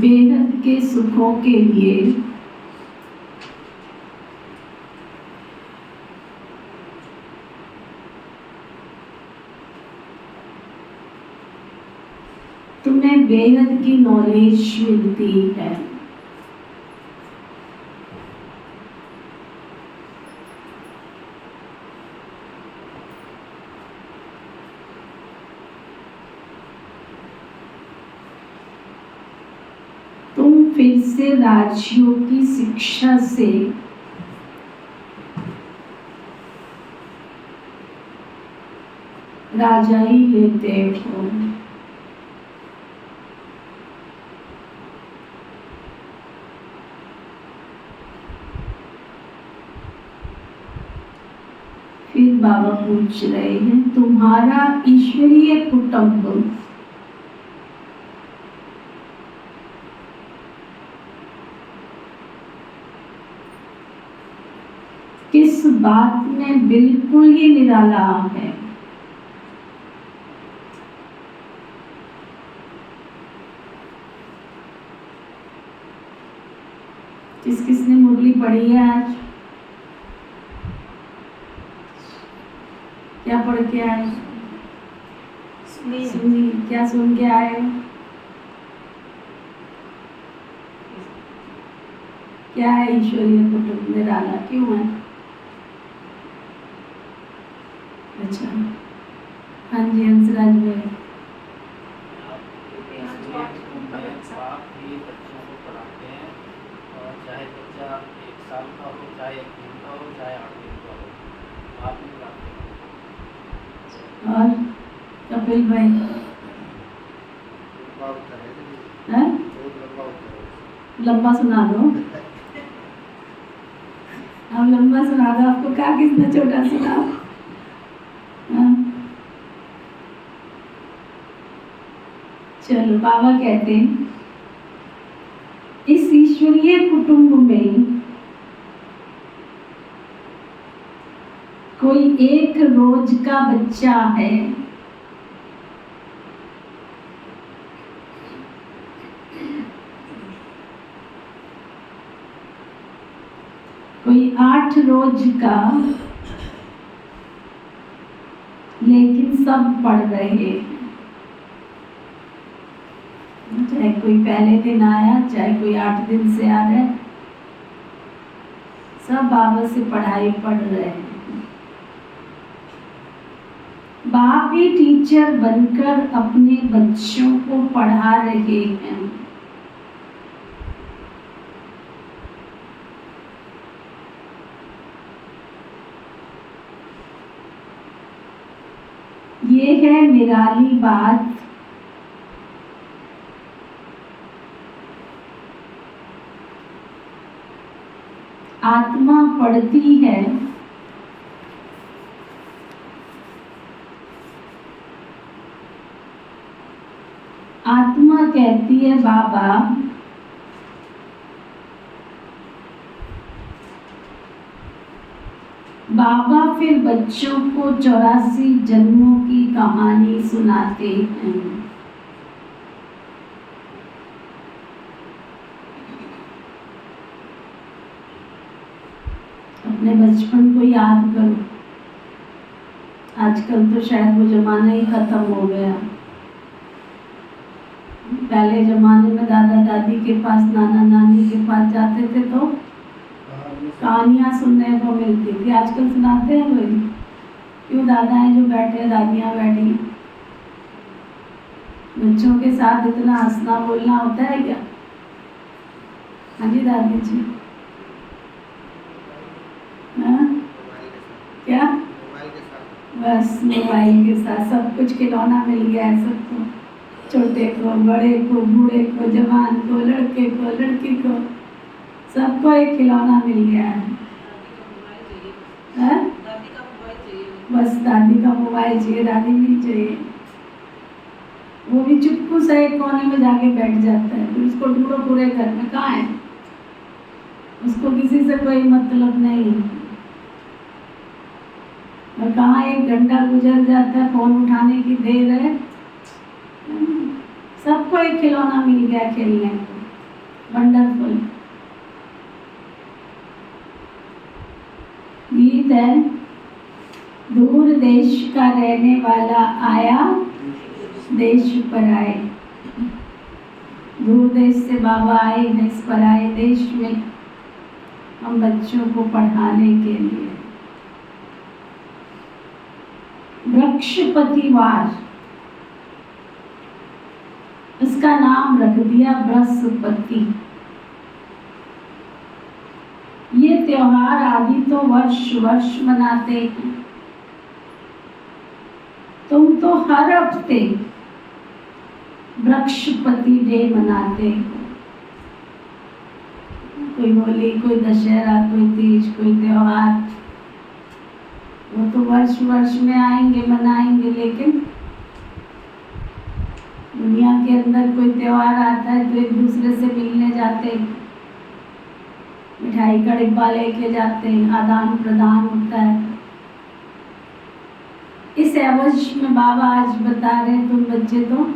बेहद के सुखों के लिए तुम्हें बेहद की नॉलेज मिलती है। तुम फिर से राज्यों की शिक्षा से राजाई लेते हो। बाबा पूछ रहे हैं, तुम्हारा ईश्वरीय कुटुंब किस बात में बिल्कुल ही निराला है? किसने मुरली पढ़ी है आज? क्या पढ़ के आए? सुनी। क्या सुन के आए? क्या है ईश्वरीय कुटुंब निराला क्यों है? अच्छा, हाँ जी हंसराज भाई। बाप भी बच्चों को पढ़ाते हैं और चाहे बच्चा 1 साल का हो, चाहे 1 दिन का हो, चाहे 8 दिन का हो, बाप भी पढ़ाते हैं। और कपिल भाई लंबा सुना दो। अब लंबा सुना दो। आपको क्या किसने छोटा सुना? चलो, बाबा कहते हैं इस ईश्वरीय कुटुंब में कोई एक रोज का बच्चा है, कोई 8 रोज का, लेकिन सब पढ़ रहे हैं। चाहे कोई पहले दिन आया, चाहे कोई 8 दिन से आ रहा है, सब बाबा से पढ़ाई पढ़ रहे हैं। बाप भी टीचर बनकर अपने बच्चों को पढ़ा रहे हैं। ये है निराली बात। आत्मा पढ़ती है, आत्मा कहती है बाबा बाबा फिर बच्चों को 84 जन्मों की कहानी सुनाते हैं। अपने बचपन को याद करो। आजकल तो शायद वो जमाना ही खत्म हो गया। पहले जमाने में दादा दादी के पास, नाना नानी के पास जाते थे तो कहानियाँ सुनने को मिलती थी। आजकल सुनाते हैं कोई? क्यों? दादाएं जो बैठे, दादियाँ बैठी, बच्चों के साथ इतना हंसना बोलना होता है क्या? हाँ जी दादी जी। क्या? बस मोबाइल के साथ सब कुछ खिलौना मिल गया है सबको, छोटे को, बड़े को, बूढ़े को, जवान को, लड़के को, लड़की को, सबको एक खिलौना मिल गया है। बस दादी का मोबाइल चाहिए, दादी नहीं चाहिए। वो भी चुपकू से एक कोने में जाके बैठ जाता है, फिर उसको ढूंढो पूरे घर में, कहाँ है? उसको किसी से कोई मतलब नहीं। और कहाँ 1 घंटा गुजर जाता है, फोन उठाने की देर है। सबको एक खिलौना मिल गया खेलने को। वंडरफुल गीत है। दूर देश का रहने वाला आया, देश पर आए। दूर देश से बाबा आए इस पर आए देश में हम बच्चों को पढ़ाने के लिए। बृहस्पतिवार, इसका नाम रख दिया बृहस्पति। ये त्योहार आदि तो वर्ष वर्ष मनाते हैं, तुम तो हर हफ्ते बृहस्पति डे मनाते हो। कोई होली, कोई दशहरा, कोई तीज, कोई त्योहार, वो तो वर्ष वर्ष में आएंगे, मनाएंगे, लेकिन दुनिया के अंदर कोई त्योहार आता है तो एक दूसरे से मिलने जाते हैं, मिठाई का डिब्बा लेके जाते हैं, आदान प्रदान होता है। इस एवज में बाबा आज बता रहे हैं, तुम बच्चे तो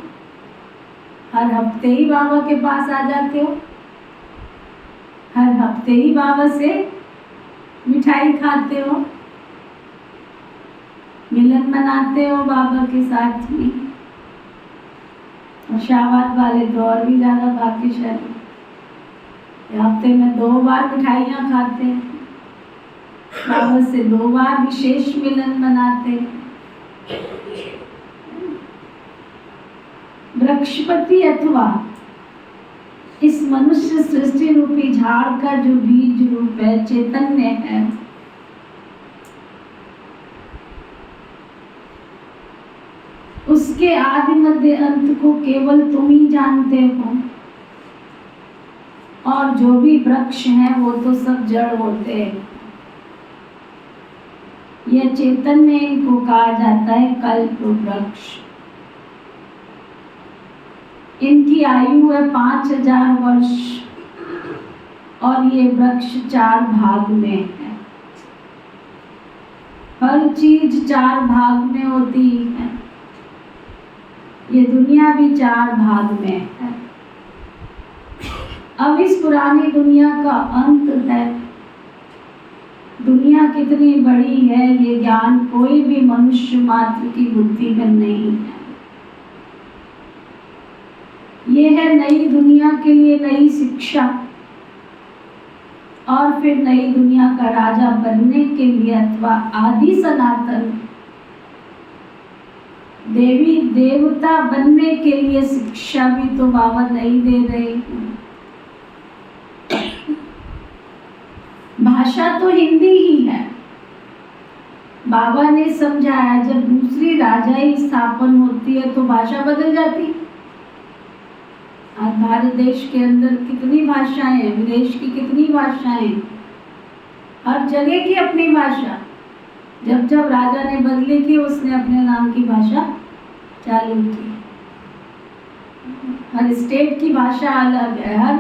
हर हफ्ते ही बाबा के पास आ जाते हो, हर हफ्ते ही बाबा से मिठाई खाते हो, मिलन मनाते हो बाबा के साथ में। और शाबाद वाले तो और भी ज़्यादा भाग्यशाली, हफ्ते में 2 बार मिठाइयाँ खाते हैं, बाबा से 2 बार विशेष मिलन मनाते हैं। वृक्षपति अथवा इस मनुष्य सृष्टि रूपी झाड़ का जो बीज रूप है, चैतन्य है, उसके आदि मध्य अंत को केवल तुम ही जानते हो। और जो भी वृक्ष हैं वो तो सब जड़ होते हैं। यह चैतन्य, इनको कहा जाता है कल्प वृक्ष। इनकी आयु है 5000 वर्ष और ये वृक्ष 4 भाग में है। हर चीज 4 भाग में होती है, ये दुनिया भी 4 भाग में है। अब इस पुरानी दुनिया का अंत है। दुनिया कितनी बड़ी है ये ज्ञान कोई भी मनुष्य मात्र की बुद्धि में नहीं है। ये है नई दुनिया के लिए नई शिक्षा और फिर नई दुनिया का राजा बनने के लिए अथवा आदि सनातन देवी देवता बनने के लिए शिक्षा भी तो बाबा नहीं दे रहे हैं। भाषा तो हिंदी ही है। बाबा ने समझाया जब दूसरी राजाई स्थापन होती है तो भाषा बदल जाती है। आज भारत देश के अंदर कितनी भाषाएं हैं, विदेश की कितनी भाषाएं, हर जगह की अपनी भाषा। जब जब राजा ने बदली की उसने अपने नाम की भाषा चालू की। हर स्टेट की भाषा अलग है, हर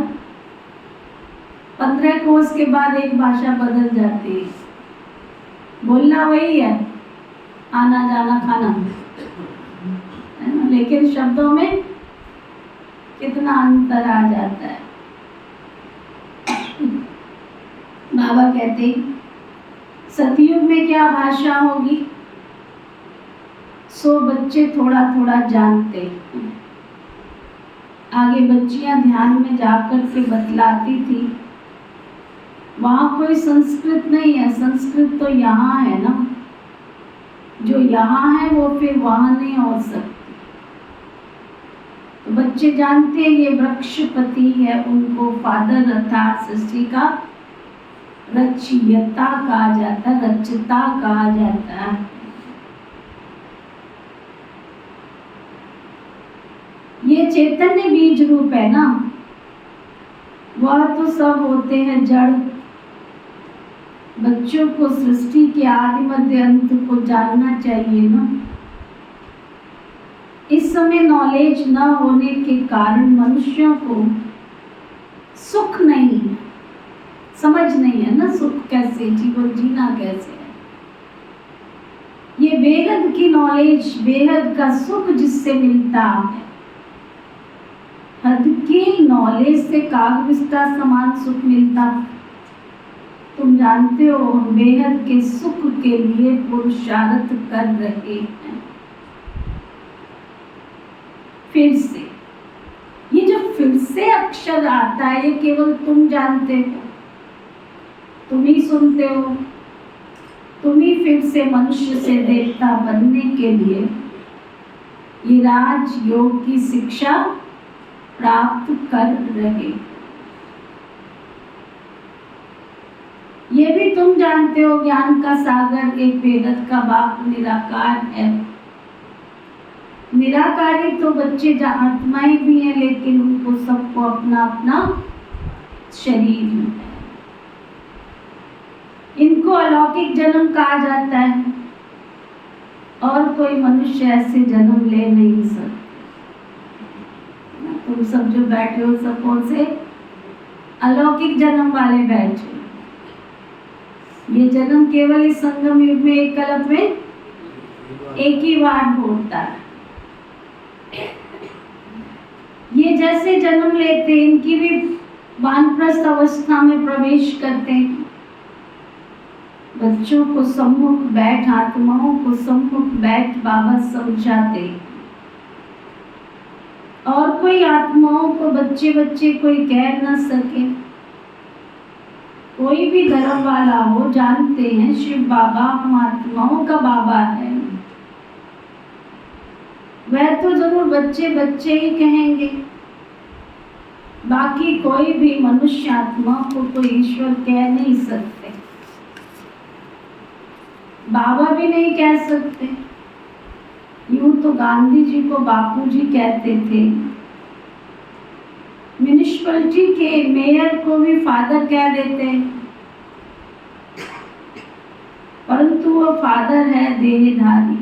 15 कोस के बाद एक भाषा बदल जाती है। बोलना वही है, आना जाना खाना है ना, लेकिन शब्दों में कितना अंतर आ जाता है। बाबा कहते हैं सतयुग में क्या भाषा होगी, सो बच्चे थोड़ा थोड़ा जानते। आगे बच्चियां ध्यान में जाकर के बतलाती थी, वहाँ कोई संस्कृत नहीं है, संस्कृत तो यहाँ है ना, जो यहाँ है वो फिर वहाँ नहीं हो सकती। तो बच्चे जानते हैं ये वृक्षपति है, उनको फादर अर्थात सृष्टि का रचयिता कहा जाता है, रचता कहा जाता है। ये चैतन्य बीज रूप है ना, वह तो सब होते हैं जड़। बच्चों को सृष्टि के आदि मध्य अंत को जानना चाहिए ना। इस समय नॉलेज न होने के कारण मनुष्यों को सुख नहीं है, समझ नहीं है ना, सुख कैसे, जीवन जीना कैसे है। ये बेहद की नॉलेज, बेहद का सुख जिससे मिलता है, हद की नॉलेज से कागविष्टा समान सुख मिलता। तुम जानते हो बेहद के सुख के लिए पुरुषार्थ कर रहे हैं। फिर से ये जो फिर से अक्षर आता है ये केवल तुम जानते हो, तुम ही सुनते हो, तुम ही फिर से मनुष्य से देवता बनने के लिए ये राज योग की शिक्षा प्राप्त कर रहे। ये भी तुम जानते हो ज्ञान का सागर एक बेहद का बाप निराकार है। निराकारी तो बच्चे आत्माएं भी हैं, लेकिन उनको सबको अपना अपना शरीर है। इनको अलौकिक जन्म कहा जाता है। और कोई मनुष्य ऐसे जन्म ले नहीं सकते। तुम सब जो बैठे हो सब कौन से अलौकिक जन्म वाले बैठे। ये जन्म केवल इस संगम युग में एक कल्प में एक ही बार होता है। ये जैसे जन्म लेते हैं इनकी भी वानप्रस्थ अवस्था में प्रवेश करते हैं। बच्चों को सम्मुख बैठ, आत्माओं को सम्मुख बैठ बाबा समझाते। और कोई आत्माओं को बच्चे बच्चे कोई कह न सके। कोई भी धर्म वाला हो जानते हैं शिव बाबा हम आत्माओं का बाबा है। वह तो जरूर बच्चे बच्चे ही कहेंगे। बाकी कोई भी मनुष्य आत्मा को कोई ईश्वर कह नहीं सकते। बाबा भी नहीं कह सकते। यूं तो गांधी जी को बापू जी कहते थे। म्यूनिसिपैलिटी के मेयर को भी फादर कह देते हैं, परंतु वो फादर है देहधारी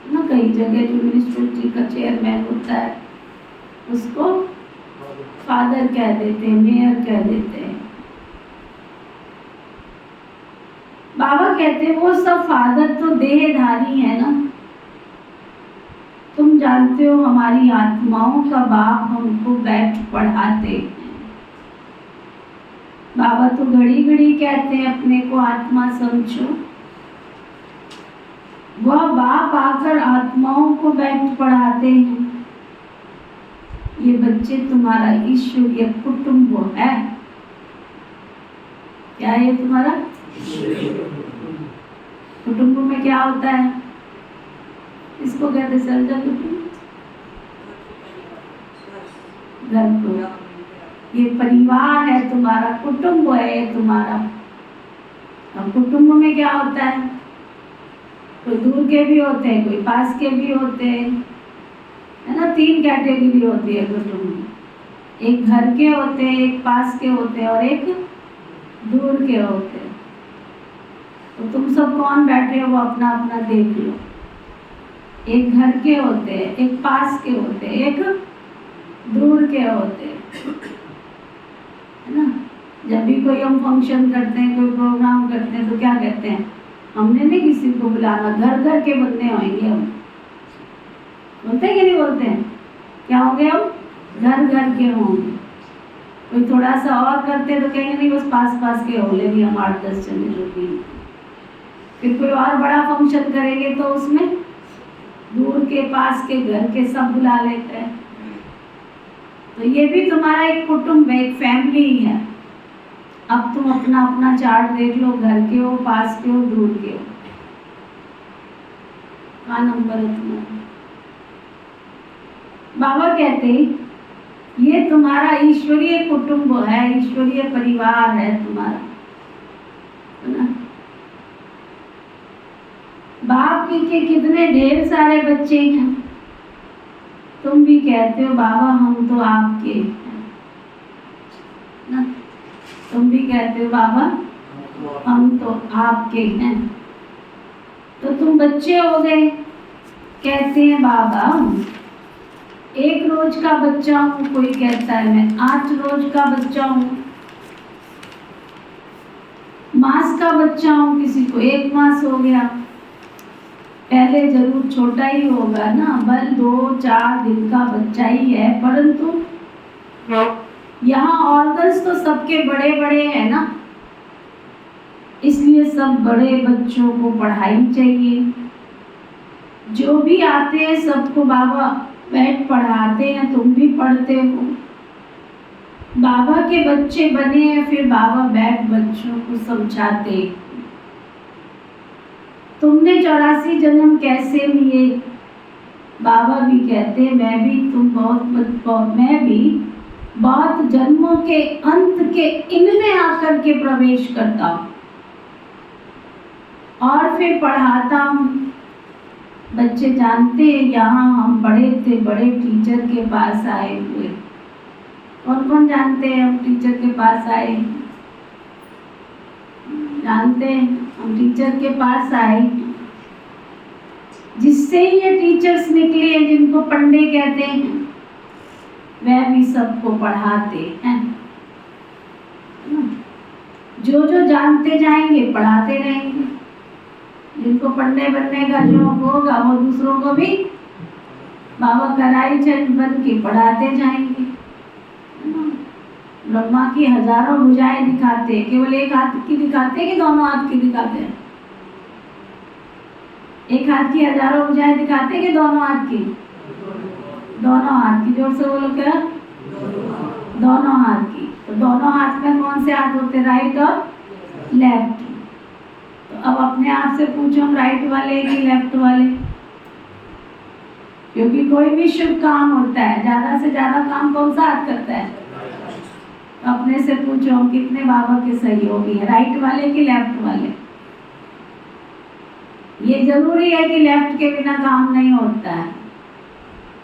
ना। कई जगह जो म्यूनिसिपैलिटी का चेयरमैन होता है उसको फादर कह देते हैं, मेयर कह देते हैं। बाबा कहते हैं वो सब फादर तो देहधारी है ना। तुम जानते हो हमारी आत्माओं का बाप हमको बैठ पढ़ाते हैं। बाबा तो घड़ी घड़ी कहते हैं अपने को आत्मा समझो। वह बाप आकर आत्माओं को बैठ पढ़ाते हैं। ये बच्चे तुम्हारा ईश्वरीय कुटुंब है। क्या ये तुम्हारा कुटुंब में क्या होता है? इसको कहते सर्जा कुटुंब। घर को ये परिवार है तुम्हारा, कुटुंब है ये तुम्हारा। अब कुटुंब में क्या होता है? कोई दूर के भी होते हैं, कोई पास के भी होते हैं, है ना। 3 कैटेगरी होती है कुटुंब में। एक घर के होते हैं, एक पास के होते हैं और एक दूर के होते हैं। तो तुम सब कौन बैठे हो वो अपना अपना देख लो। एक घर के होते हैं, एक पास के होते हैं, एक दूर के होते हैं, है ना। जब भी कोई हम फंक्शन करते हैं, कोई प्रोग्राम करते हैं तो क्या कहते हैं? हमने नहीं किसी को बुलाना, घर घर के बंदे होंगे हम। बोलते हैं कि नहीं बोलते हैं? क्या होंगे हम? घर घर के होंगे। कोई थोड़ा सा और करते हैं तो कहेंगे नहीं बस पास पास के हो ले भी हम 8-10 जने जो भी। फिर कोई और बड़ा फंक्शन करेंगे तो उसमें दूर के पास के घर के सब बुला लेते हैं। तो ये भी तुम्हारा एक कुटुंब है, एक फैमिली ही है। अब तुम अपना अपना चार्ट देख लो, घर के हो, पास के हो, दूर के हो। क्या नंबर है तुम्हारा? बाबा कहते ये तुम्हारा ईश्वरीय कुटुंब है, ईश्वरीय परिवार है तुम्हारा, है ना। बाप के कितने ढेर सारे बच्चे हैं। तुम भी कहते हो बाबा हम तो आपके हैं ना। तुम भी कहते हो बाबा हम तो आपके हैं। तो तुम बच्चे हो गए। कहते हैं बाबा 1 रोज का बच्चा हूँ, कोई कहता है मैं 8 रोज का बच्चा हूँ। मास का बच्चा हूँ, किसी को 1 मास हो गया। पहले जरूर छोटा ही होगा ना, बल 2-4 दिन का बच्चा ही है, परंतु यहाँ ऑर्गन्स तो सबके बड़े बड़े हैं ना, इसलिए सब बड़े बच्चों को पढ़ाई चाहिए। जो भी आते हैं सबको बाबा बैठ पढ़ाते हैं। तुम भी पढ़ते हो। बाबा के बच्चे बने हैं, फिर बाबा बैठ बच्चों को समझाते हैं। तुमने 84 जन्म कैसे लिए? बाबा भी कहते हैं मैं भी बहुत जन्मों के अंत के इनमें आकर के प्रवेश करता हूँ और फिर पढ़ाता हूँ। बच्चे जानते हैं यहाँ हम बड़े थे, बड़े टीचर के पास आए हुए। कौन कौन जानते हैं हम टीचर के पास आए? जानते हैं हम टीचर के पास आए जिससे ही ये टीचर्स निकले हैं जिनको पंडे कहते हैं, वह भी सबको पढ़ाते हैं। जो जो जानते जाएंगे पढ़ाते रहेंगे। जिनको पंडे बनने का शौक होगा वो दूसरों को भी बाबा कराई चंद बन के पढ़ाते जाएंगे। ब्रह्मा की हजारों भुजाएं दिखाते हैं, केवल एक हाथ की दिखाते हैं कि दोनों हाथ की दिखाते हैं? एक हाथ की हजारों भुजाएं दिखाते हैं कि दोनों हाथ की? दोनों हाथ की। जोर से बोलो क्या? दोनों हाथ की। तो दोनों हाथ में कौन से हाथ होते? राइट और लेफ्ट। तो अब अपने आप से पूछो, हम राइट वाले कि लेफ्ट वाले? क्योंकि कोई भी शुभ काम होता है, ज्यादा से ज्यादा काम कौन सा हाथ करता है? तो अपने से पूछो, हम कितने बाबा के सहयोगी हैं, राइट वाले कि लेफ्ट वाले? ये जरूरी है कि लेफ्ट के बिना काम नहीं होता है,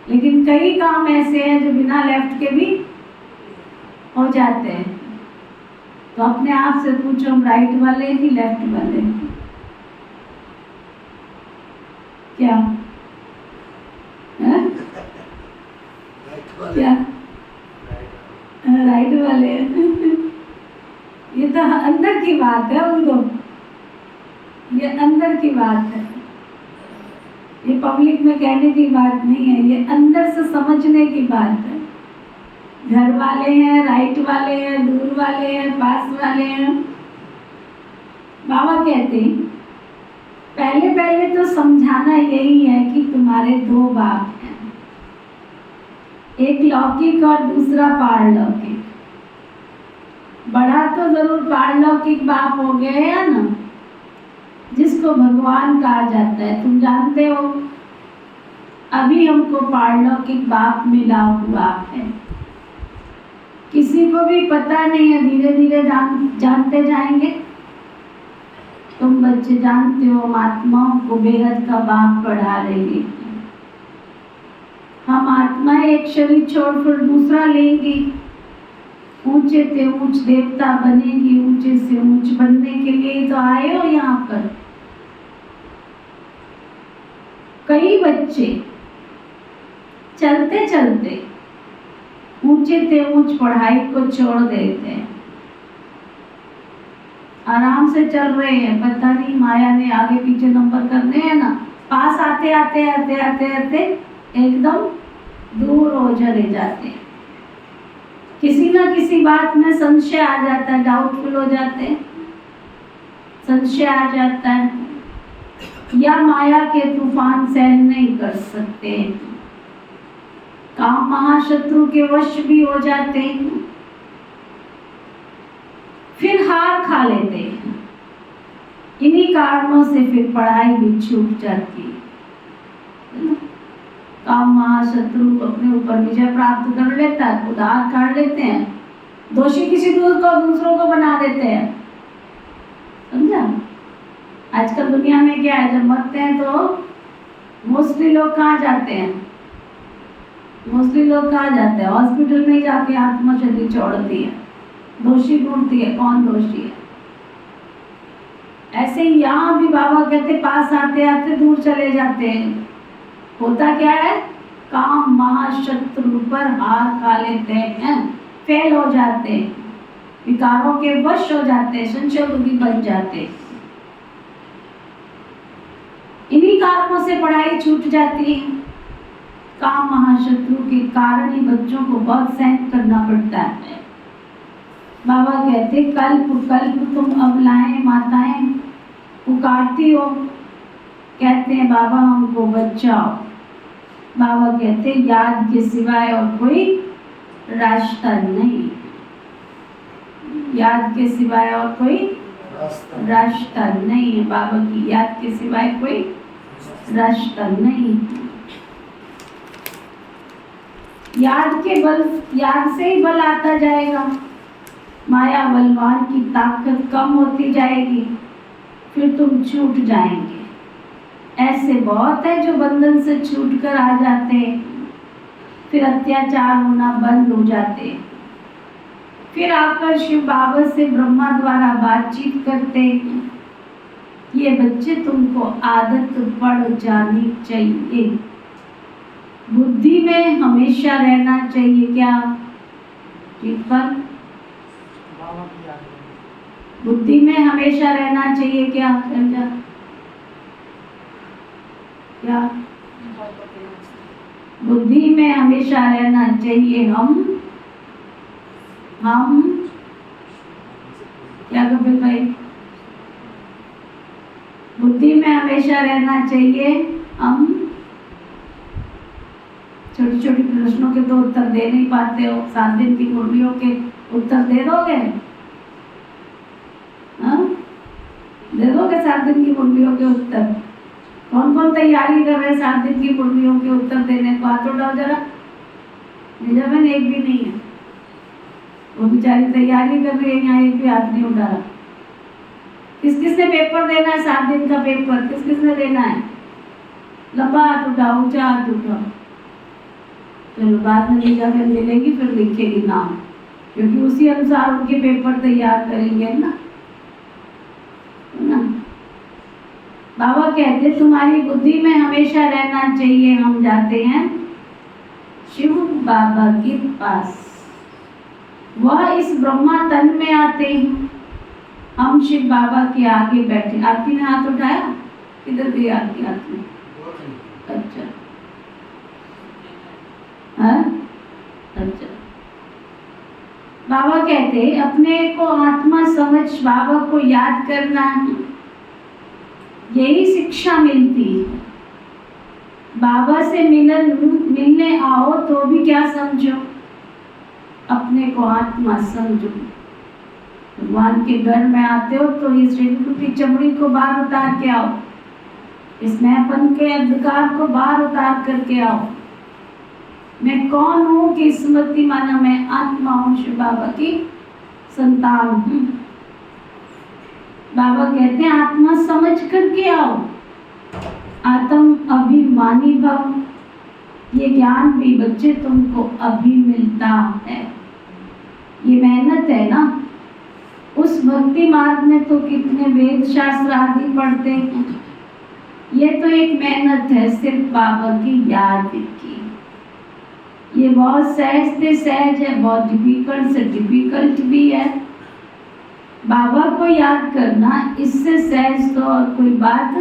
लेकिन कई काम ऐसे हैं जो बिना लेफ्ट के भी हो जाते हैं। तो अपने आप से पूछो, हम राइट वाले कि लेफ्ट वाले? क्या है? क्या राइट वाले? ये तो अंदर की बात है, उनको ये अंदर की बात है, ये पब्लिक में कहने की बात नहीं है, ये अंदर से समझने की बात है। घर वाले हैं, राइट वाले हैं, दूर वाले हैं, पास वाले हैं। बाबा कहते हैं पहले पहले तो समझाना यही है कि तुम्हारे दो बाप हैं, एक लौकिक और दूसरा पारलौकिक। बड़ा तो जरूर पारलौकिक बाप हो गए है ना, जिसको भगवान कहा जाता है। तुम जानते हो अभी हमको पारलौकिक बाप मिला हुआ है, किसी को भी पता नहीं है, धीरे धीरे जानते जाएंगे। तुम बच्चे जानते हो हम आत्माओं को बेहद का बाप पढ़ा रहे हैं। हम आत्माएं एक शरीर छोड़ कर दूसरा लेंगी, ऊंचे से ऊंच देवता बनेगी, ऊंचे से ऊंच बनने के लिए तो आए हो यहाँ पर। कई बच्चे चलते चलते ऊंचे से ऊंच पढ़ाई को छोड़ देते हैं, आराम से चल रहे हैं, पता नहीं माया ने आगे पीछे नंबर करने हैं ना, पास आते आते आते आते आते एकदम दूर हो चले जाते हैं। किसी ना किसी बात में संशय आ जाता है, डाउटफुल हो जाते हैं, संशय आ जाता है, या माया के तूफान सहन नहीं कर सकते, काम महाशत्रु के वश भी हो जाते हैं, फिर हार खा लेते हैं। इन्हीं कारणों से फिर पढ़ाई भी छूट जाती है। काम महाशत्रु अपने ऊपर विजय प्राप्त कर लेता है, खुद हार काट लेते हैं, दोषी किसी दूसरों को बना देते हैं। समझा? आजकल दुनिया में क्या है, जब मरते हैं तो मोस्टली लोग कहाँ जाते हैं? मोस्टली लोग कहाँ जाते हैं? हॉस्पिटल में जाके आत्मा शरीर छोड़ती है, दोषी ढूंढती है, कौन दोषी है। ऐसे ही यहाँ भी बाबा कहते पास आते आते दूर चले जाते हैं। होता क्या है? काम महाशत्रु पर हार खा लेते हैं, फेल हो जाते हैं, विकारों के वश हो जाते हैं, संशय बुद्धि बन जाते हैं। इन्हीं कारणों से पढ़ाई छूट जाती है। काम महाशत्रु के कारण ही बच्चों को बहुत सहन करना पड़ता है। बाबा कहते कल्प कल्प तुम अबलाएं माताएं पुकारती हो, कहते हैं बाबा हमको बचाओ। बाबा कहते याद के सिवाय और कोई रास्ता नहीं, याद के सिवाय और कोई रास्ता नहीं है। बाबा की याद के सिवाय कोई रास्ता नहीं। याद से ही बल आता जाएगा, माया बलवान की ताकत कम होती जाएगी, फिर तुम छूट जाएंगे। ऐसे बहुत है जो बंधन से छूट कर आ जाते हैं, फिर अत्याचार होना बंद हो जाते हैं, फिर आकर शिव बाबा से ब्रह्मा द्वारा बातचीत करते हैं, ये बच्चे तुमको आदत पड़ जानी चाहिए। बुद्धि में हमेशा रहना चाहिए क्या? ठीक पर बुद्धि में हमेशा रहना चाहिए क्या? क्या बुद्धि में हमेशा रहना चाहिए हम क्या कपिल भाई? बुद्धि में हमेशा रहना चाहिए हम। छोटी छोटी प्रश्नों के तो उत्तर दे नहीं पाते हो, 7 दिन की मुरलियों के उत्तर दे दोगे? हाँ, दे दोगे 7 दिन की मुरलियों के उत्तर? कौन कौन तैयारी कर रहे हैं 7 दिन की मुरलियों के उत्तर देने को? हाथ उठाओ जरा। निजामन एक भी नहीं है, वो बेचारी तैयारी कर रही है, यहाँ एक भी हाथ नहीं उठा रहा। किस किसने पेपर देना है? 7 दिन का पेपर किस किसने देना है? लंबा हाथ उठाओ, ऊंचा हाथ उठाओ। चलो बाद में निजामन मिलेगी, फिर लिखेगी नाम, क्योंकि उसी अनुसार उनके पेपर तैयार करेंगे ना। बाबा कहते तुम्हारी बुद्धि में हमेशा रहना चाहिए हम जाते हैं शिव बाबा के पास। वह इस ब्रह्मा तन में आते हैं, हम शिव बाबा के आगे बैठे। आरती ने हाथ उठाया? किधर गई आरती? आरती अच्छा हाँ अच्छा। बाबा कहते अपने को आत्मा समझ बाबा को याद करना है, यही शिक्षा मिलती है। बाबा से मिलने आओ तो भी क्या समझो? अपने को आत्मा समझो। भगवान के घर में आते हो तो इस शरीर की चमड़ी को बाहर उतार के आओ, इस मैंपन के अंधकार को बाहर उतार करके आओ। मैं कौन हूँ कि स्मृति माना मैं आत्मा हूँ, शिव बाबा की संतान हूँ। बाबा कहते हैं आत्मा समझ करके आओ, आत्म अभिमानी भव। ये ज्ञान भी बच्चे तुमको अभी मिलता है, ये मेहनत है ना। उस भक्ति मार्ग में तो कितने वेद शास्त्र आदि पढ़ते हैं, ये तो एक मेहनत है सिर्फ बाबा की याद की। ये बहुत सहज से सहज है, बहुत डिफिकल्ट से डिफिकल्ट भी है। बाबा को याद करना इससे सहज तो और कोई बात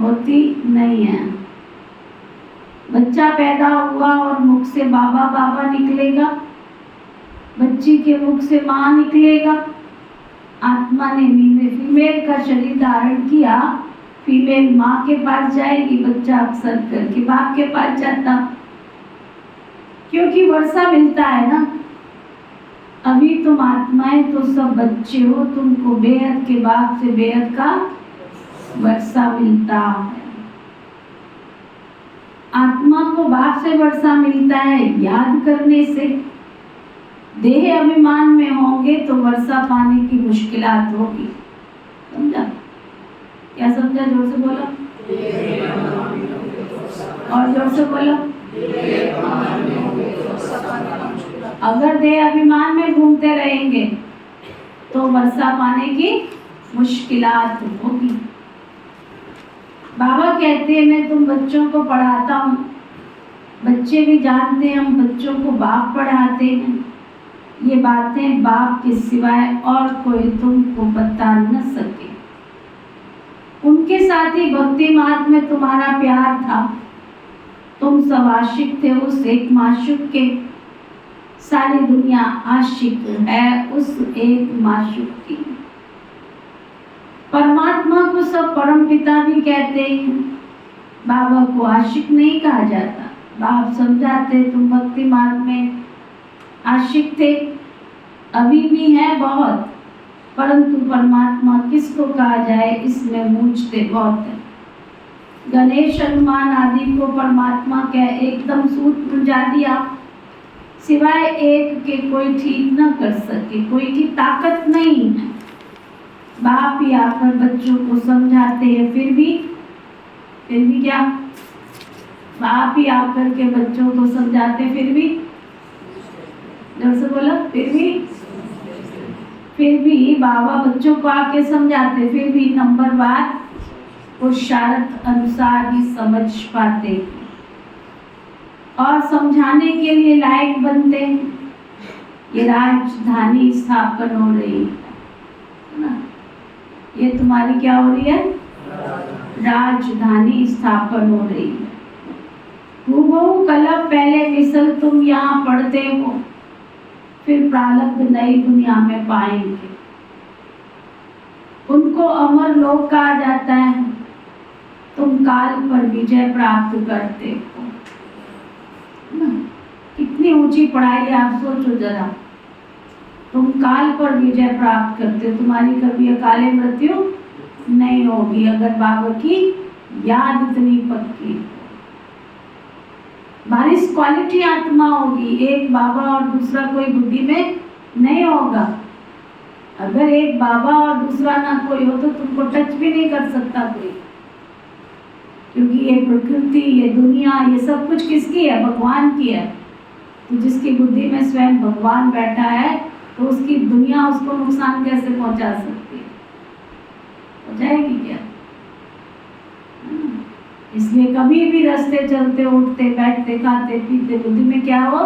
होती नहीं है। बच्चा पैदा हुआ और मुख से बाबा बाबा निकलेगा, बच्ची के मुख से माँ निकलेगा। आत्मा ने फीमेल का शरीर धारण किया, फीमेल माँ के पास जाएगी, बच्चा अक्सर करके बाप के पास जाता, क्योंकि वर्षा मिलता है ना। अभी तुम आत्माएं तो सब बच्चे हो, तुमको बेहद के बाप से बेहद का वर्षा मिलता है। आत्मा को बाप से वर्षा मिलता है याद करने से। देह अभिमान में होंगे तो वर्षा पाने की मुश्किलात होगी। समझा? क्या समझा? जोर से बोलो और जोर से बोलो। अगर देह अभिमान में घूमते रहेंगे तो वर्षा पाने की मुश्किलात होगी। बाबा कहते हैं मैं तुम बच्चों को पढ़ाता हूँ, बच्चे भी जानते हैं हम बच्चों को बाप पढ़ाते हैं। ये बातें बाप के सिवाय और कोई तुमको बता न सके। उनके साथ ही भक्ति मार्ग में तुम्हारा प्यार था, तुम सब आशिक थे उस एक माशूक के। सारी दुनिया आशिक है उस एक माशूक की। परमात्मा को सब परम पिता भी कहते हैं, बाबा को आशिक नहीं कहा जाता। बाप समझाते तुम भक्ति मार्ग में आशिक थे, अभी भी है बहुत, परंतु परमात्मा किसको कहा जाए इसमें मूंझते बहुत है। गणेश हनुमान आदि को परमात्मा कह एकदम सूत्र जा दिया, सिवाय एक के कोई ठीक न कर सके, कोई की ताकत नहीं है। बाप ही आकर बच्चों को समझाते हैं, फिर भी क्या? बाप ही आकर के बच्चों को समझाते फिर भी, जब से बोला फिर फिर भी बाबा बच्चों को आके समझाते, फिर भी नंबर बार पुरुषार्थ अनुसार ही समझ पाते और समझाने के लिए लायक बनते। ये राजधानी स्थापन हो रही है ना, ये तुम्हारी क्या हो रही है? राजधानी स्थापन हो रही है। हूबहू कलप पहले मिसल तुम यहाँ पढ़ते हो, फिर प्रारब्ध नई दुनिया में पाएंगे। उनको अमर लोक कहा जाता है, तुम काल पर विजय प्राप्त करते हो। कितनी ऊंची पढ़ाई है, आप सोचो जरा। तुम काल पर विजय प्राप्त करते हो, तुम्हारी कभी अकाले मृत्यु नहीं होगी अगर बाबा की याद इतनी पक्की। बारिश क्वालिटी आत्मा होगी, एक बाबा और दूसरा कोई बुद्धि में नहीं होगा। अगर एक बाबा और दूसरा ना कोई हो तो तुमको टच भी नहीं कर सकता कोई, क्योंकि ये प्रकृति, ये दुनिया, ये सब कुछ किसकी है? भगवान की है। तो जिसकी बुद्धि में स्वयं भगवान बैठा है तो उसकी दुनिया उसको नुकसान कैसे पहुंचा सकती है? पहुंचाएगी क्या? इसलिए कभी भी रास्ते चलते, उठते, बैठते, खाते, पीते, बुद्धि में क्या हो?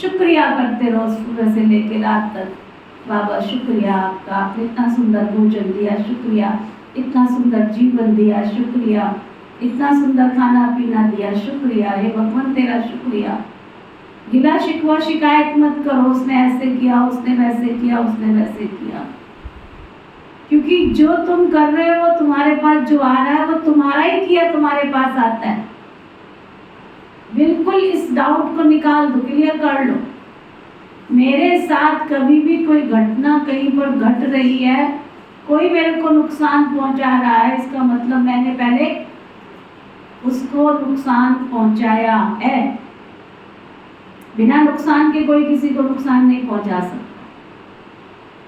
शुक्रिया करते रहो सुबह से लेकर रात तक। बाबा शुक्रिया आपका, आपने इतना सुंदर भोजन दिया, शुक्रिया, इतना सुंदर जीवन दिया, शुक्रिया, इतना सुंदर खाना पीना दिया, शुक्रिया, हे भगवान तेरा शुक्रिया। गिला शिकवा शिकायत मत करो, उसने ऐसे किया, उसने वैसे किया, उसने वैसे किया, क्योंकि जो तुम कर रहे हो तुम्हारे पास जो आ रहा है वो तुम्हारा ही किया तुम्हारे पास आता है। बिल्कुल इस डाउट को निकाल दो, क्लियर कर लो। मेरे साथ कभी भी कोई घटना कहीं पर घट रही है, कोई मेरे को नुकसान पहुंचा रहा है, इसका मतलब मैंने पहले उसको नुकसान पहुंचाया है। बिना नुकसान के कोई किसी को नुकसान नहीं पहुंचा सकता।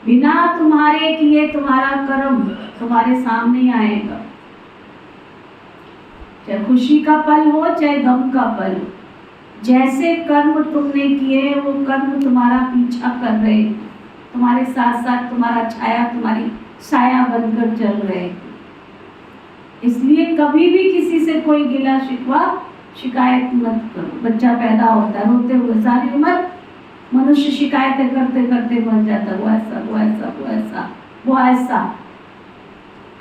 बिना तुम्हारे किए तुम्हारा कर्म तुम्हारे सामने आएगा, चाहे खुशी का पल हो चाहे गम का पल हो। जैसे कर्म तुमने किए वो कर्म तुम्हारा पीछा कर रहे हैं, तुम्हारे साथ साथ तुम्हारा छाया, तुम्हारी साया बनकर चल रहे हैं। इसलिए कभी भी किसी से कोई गिला शिकवा शिकायत मत करो। बच्चा पैदा होता है, रोते हुए सारी उम्र मनुष्य शिकायतें करते करते मर जाता, वो ऐसा, वो ऐसा, वो ऐसा, वो ऐसा।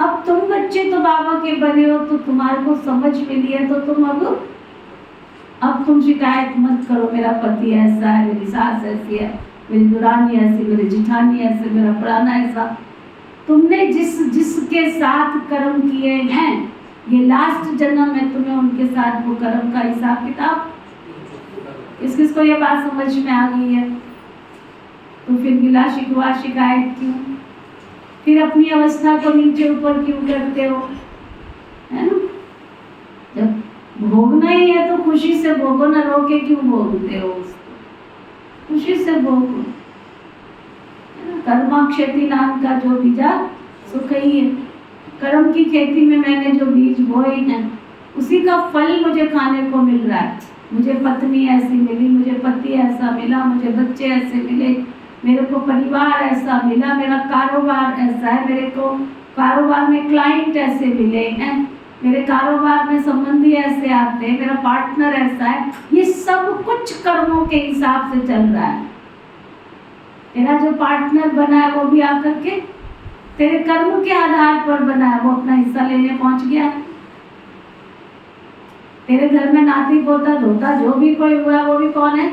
अब तुम बच्चे तो बाबा के बने हो, तो तुम्हारे को समझ मिली है, तो तुम अब तुम शिकायत मत करो, मेरा पति ऐसा है, मेरी सास ऐसी है, मेरी दुरानी ऐसी, मेरी जिठानी ऐसे, मेरा पुराना ऐसा। तुमने जिसके साथ कर्म किए हैं, ये लास्ट जन्म में तुम्हें उनके साथ वो कर्म का हिसाब किताब। किस-किसको ये बात समझ में आ गई है? तो फिर गिला शिकवा शिकायत क्यों? फिर अपनी अवस्था को नीचे ऊपर क्यों करते हो? है ना? जब भोगना ही है तो खुशी से भोगो ना, रोके क्यों भोगते हो उसको? खुशी से भोगो। कर्मा क्षति नाम का जो बीजा सुख ही है। कर्म की खेती में मैंने जो बीज बोए हैं उसी का फल मुझे खाने को मिल रहा है। मुझे पत्नी ऐसी मिली, मुझे पति ऐसा मिला, मुझे बच्चे ऐसे मिले, मेरे को परिवार ऐसा मिला, मेरा कारोबार ऐसा है, मेरे को कारोबार में क्लाइंट ऐसे मिले हैं, मेरे कारोबार में संबंधी ऐसे आते हैं, मेरा पार्टनर ऐसा है। ये सब कुछ कर्मों के हिसाब से चल रहा है। तेरा जो पार्टनर बना है वो भी आकर के तेरे कर्म के आधार पर बना है, वो अपना हिस्सा लेने पहुंच गया। तेरे घर में नाती पोता धोता जो भी कोई हुआ वो भी कौन है?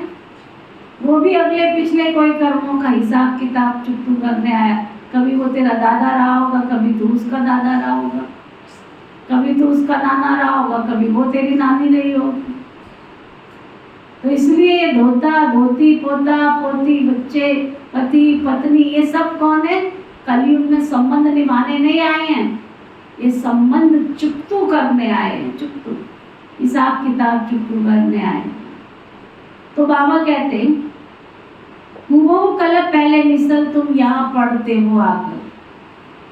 वो भी अगले पिछले कोई कर्मों का हिसाब किताब चुप्पू करने आया। कभी वो तेरा दादा रहा होगा, कभी तू उसका दादा रहा होगा, कभी तू उसका नाना रहा होगा, कभी वो तेरी नानी रही होगी। तो इसलिए ये धोता धोती, पोता पोती, बच्चे, पति पत्नी, ये सब कौन है? कलयुग में संबंध निभाने नहीं आए हैं, ये संबंध चुप्पू करने आए हैं। चुप्पू हिसाब किताब चुप्पू करने आए। तो बाबा कहते हैं वो कल पहले मिसल तुम यहाँ पढ़ते हो आकर,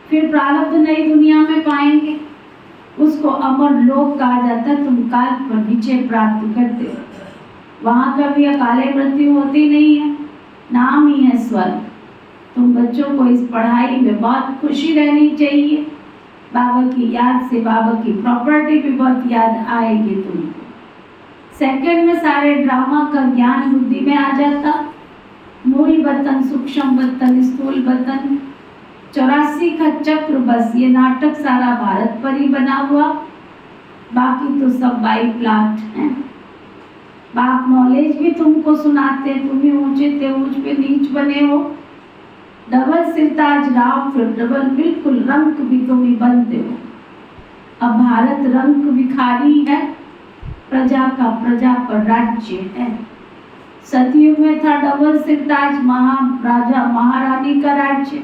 फिर प्रारब्ध नई दुनिया में पाएंगे, उसको अमर लोक कहा जाता है। तुम काल पर विजय प्राप्त करते हो, वहाँ कभी अकाले मृत्यु होती नहीं है, नाम ही है स्वर्ग। तुम तुम बच्चों को इस पढ़ाई में बहुत खुशी रहनी चाहिए। बाबा की याद से बाबा की प्रॉपर्टी भी बहुत याद आएगी तुमको। सेकंड में सारे ड्रामा का ज्ञान बुद्धि में आ जाता। मूल बतन, सूक्ष्म बतन, स्थूल बतन, 84 का चक्र, बस ये नाटक सारा भारत पर ही बना हुआ, बाकी तो सब बाई प्लाट है। बाप नॉलेज भी तुमको सुनाते, तुम ही ऊंचे थे ऊंच पे नीच बने हो। डबल सिरताज राव, फिर डबल बिल्कुल रंक भी तुम ही बनते हो। अब भारत रंक भिखारी है, प्रजा का प्रजा पर राज्य है। सतयुग में था डबल सिरताज, महाराजा महारानी का राज्य।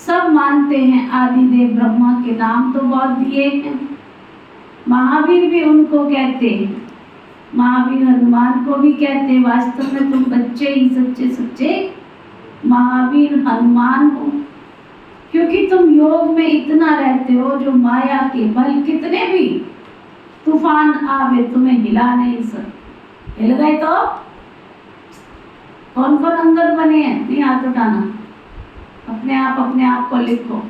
सब मानते हैं आदिदेव ब्रह्मा के नाम तो बहुत दिए हैं। महावीर भी उनको कहते हैं, महावीर हनुमान को भी कहते हैं। वास्तव में तुम बच्चे ही सच्चे सच्चे महावीर हनुमान हो, क्योंकि तुम योग में इतना रहते हो जो माया के बल कितने भी तूफान आवे तुम्हें हिला नहीं सकते। हिल गए तो कौन कौन अंगद बने हैं? नहीं हाथ उठाना, अपने आप को लिखो।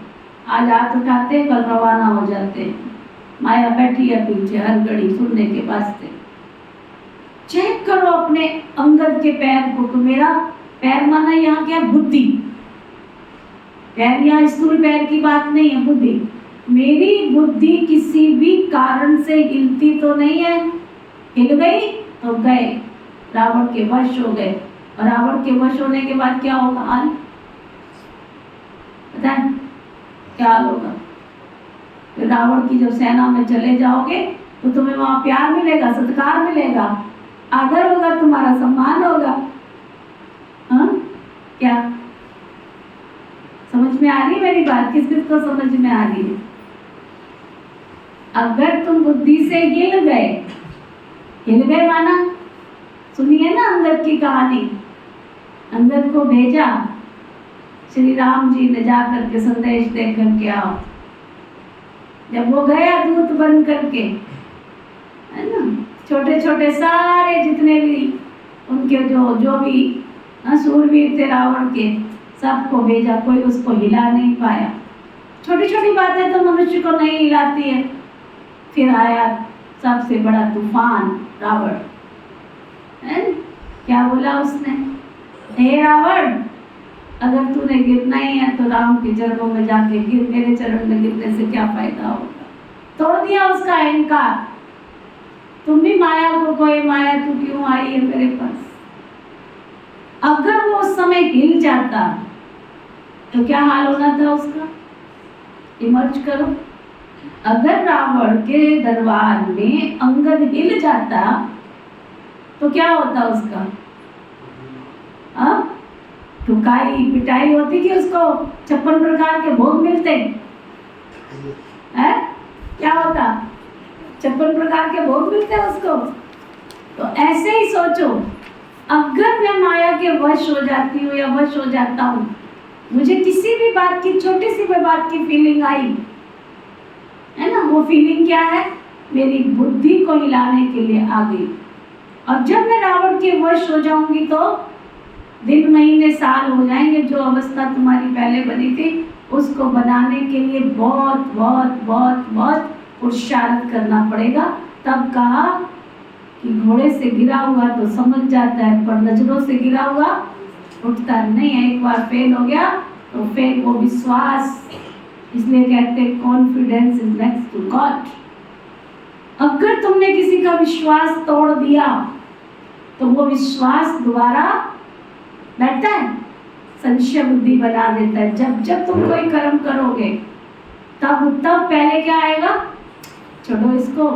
आज हाथ उठाते कल रवाना हो जाते। माया बैठी है पीछे हर घड़ी सुनने के वास्ते। चेक करो अपने अंगद के पैर को, तो मेरा पैर माना यहाँ क्या? बुद्धि। पैर यहाँ स्थूल पैर की बात नहीं है, बुद्धि। मेरी बुद्धि किसी भी कारण से हिलती तो नहीं है। हिल गई तो गए, रावण के वश हो गए। और रावण के वश होने के बाद क्या होगा हाल? पता है क्या हाल होगा? तो रावण की जब सेना में चले जाओगे तो तुम्हें वहां प्यार मिलेगा, सत्कार मिलेगा, आदर होगा, तुम्हारा सम्मान होगा। हाँ क्या समझ में आ रही है मेरी बात? किस किस को समझ में आ रही है? अगर तुम बुद्धि से हिल गए माना, सुनिए ना अंगद की कहानी। अंगद को भेजा श्री राम जी ने, जा करके संदेश दे करके आओ। जब वो गया दूत बन करके, है ना, छोटे छोटे सारे जितने भी उनके जो भी सूरवीर थे रावण के, सबको भेजा, कोई उसको हिला नहीं पाया। छोटी छोटी बातें तो मनुष्य को नहीं हिलाती है। फिर आया सबसे बड़ा तूफान रावण, है? क्या बोला उसने? हे रावण, अगर तूने गिरना ही है तो राम के चरणों में जाके गिर, मेरे चरण में गिरने से क्या फायदा होगा? तोड़ दिया उसका अहंकार। तुम भी माया को कोई माया तू क्यों आई है मेरे पास? अगर वो उस समय हिल जाता तो क्या हाल होना था उसका? इमर्ज करो। अगर रावण के दरबार में अंगद हिल जाता तो क्या होता उसका? ठुकाई पिटाई होती कि उसको 56 प्रकार के भोग मिलते हैं? क्या होता? 56 प्रकार के भोग मिलते हैं उसको। तो ऐसे ही सोचो, अगर मैं माया के वश हो जाती हूँ या वश हो जाता हूँ, मुझे किसी भी बात की, छोटी सी भी बात की फीलिंग आई, है ना, वो फीलिंग क्या है? मेरी बुद्धि को हिलाने के लिए आ गई। और जब मैं रावण के वश हो जाऊंगी तो दिन महीने साल हो जाएंगे। जो अवस्था तुम्हारी पहले बनी थी उसको बनाने के लिए बहुत बहुत बहुत बहुत पुरुषार्थ करना पड़ेगा। तब कहा कि घोड़े से गिरा हुआ तो समझ जाता है, पर नजरों से गिरा हुआ उठता नहीं है। एक बार फेल हो गया तो फिर वो विश्वास, इसलिए कहते हैं confidence is next to God. अगर तुमने किसी का विश्वास तोड़ दिया तो वो विश्वास दोबारा बैठता है, संशय बुद्धि बना देता है। जब जब तुम कोई कर्म करोगे तब पहले क्या आएगा? छोड़ो इसको,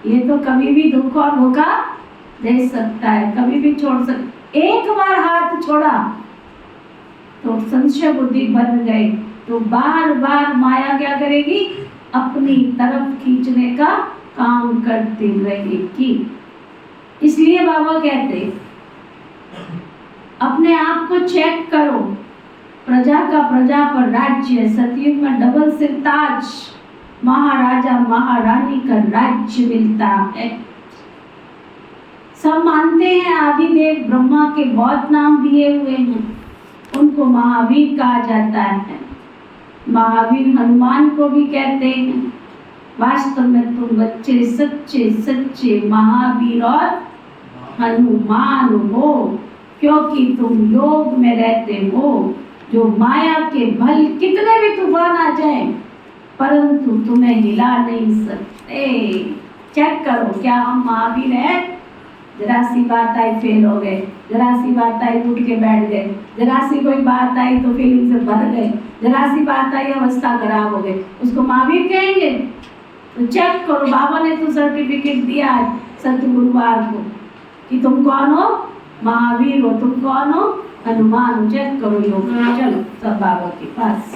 ये तो कभी भी दुख और धोखा दे सकता है, कभी भी छोड़ सकता। एक बार हाथ छोड़ा तो संशय बुद्धि बन गई तो बार बार माया क्या करेगी? अपनी तरफ खींचने का काम करती रहेगी। इसलिए बाबा कहते अपने आप को चेक करो। प्रजा का प्रजा पर राज्य, सतयुग में डबल सिरताज, महाराजा महारानी का राज्य मिलता है। सब मानते हैं आदिदेव ब्रह्मा के बहुत नाम दिए हुए हैं। उनको महावीर कहा जाता है। महावीर हनुमान को भी कहते हैं। वास्तव में तुम बच्चे सच्चे सच्चे महावीर और हनुमान हो, क्योंकि तुम योग में रहते हो। जो माया के भल कितने भी तूफान आ जाए, परंतु तुम्हें हिला नहीं सकते। चेक करो, क्या हम महावीर हैं? जरा सी बात आई फेल हो गए, जरा सी बात आई उठ के बैठ गए, जरा सी कोई बात आई तो फीलिंग से भर गए, जरा सी बात आई अवस्था खराब हो गई, उसको महावीर कहेंगे? तो चेक करो, बाबा ने तो सर्टिफिकेट दिया आज सतगुरुवार को कि तुम कौन हो? महावीर हो। तुम कौन हो? हनुमान हो। चेक करो योग। चलो सब बाबा के पास।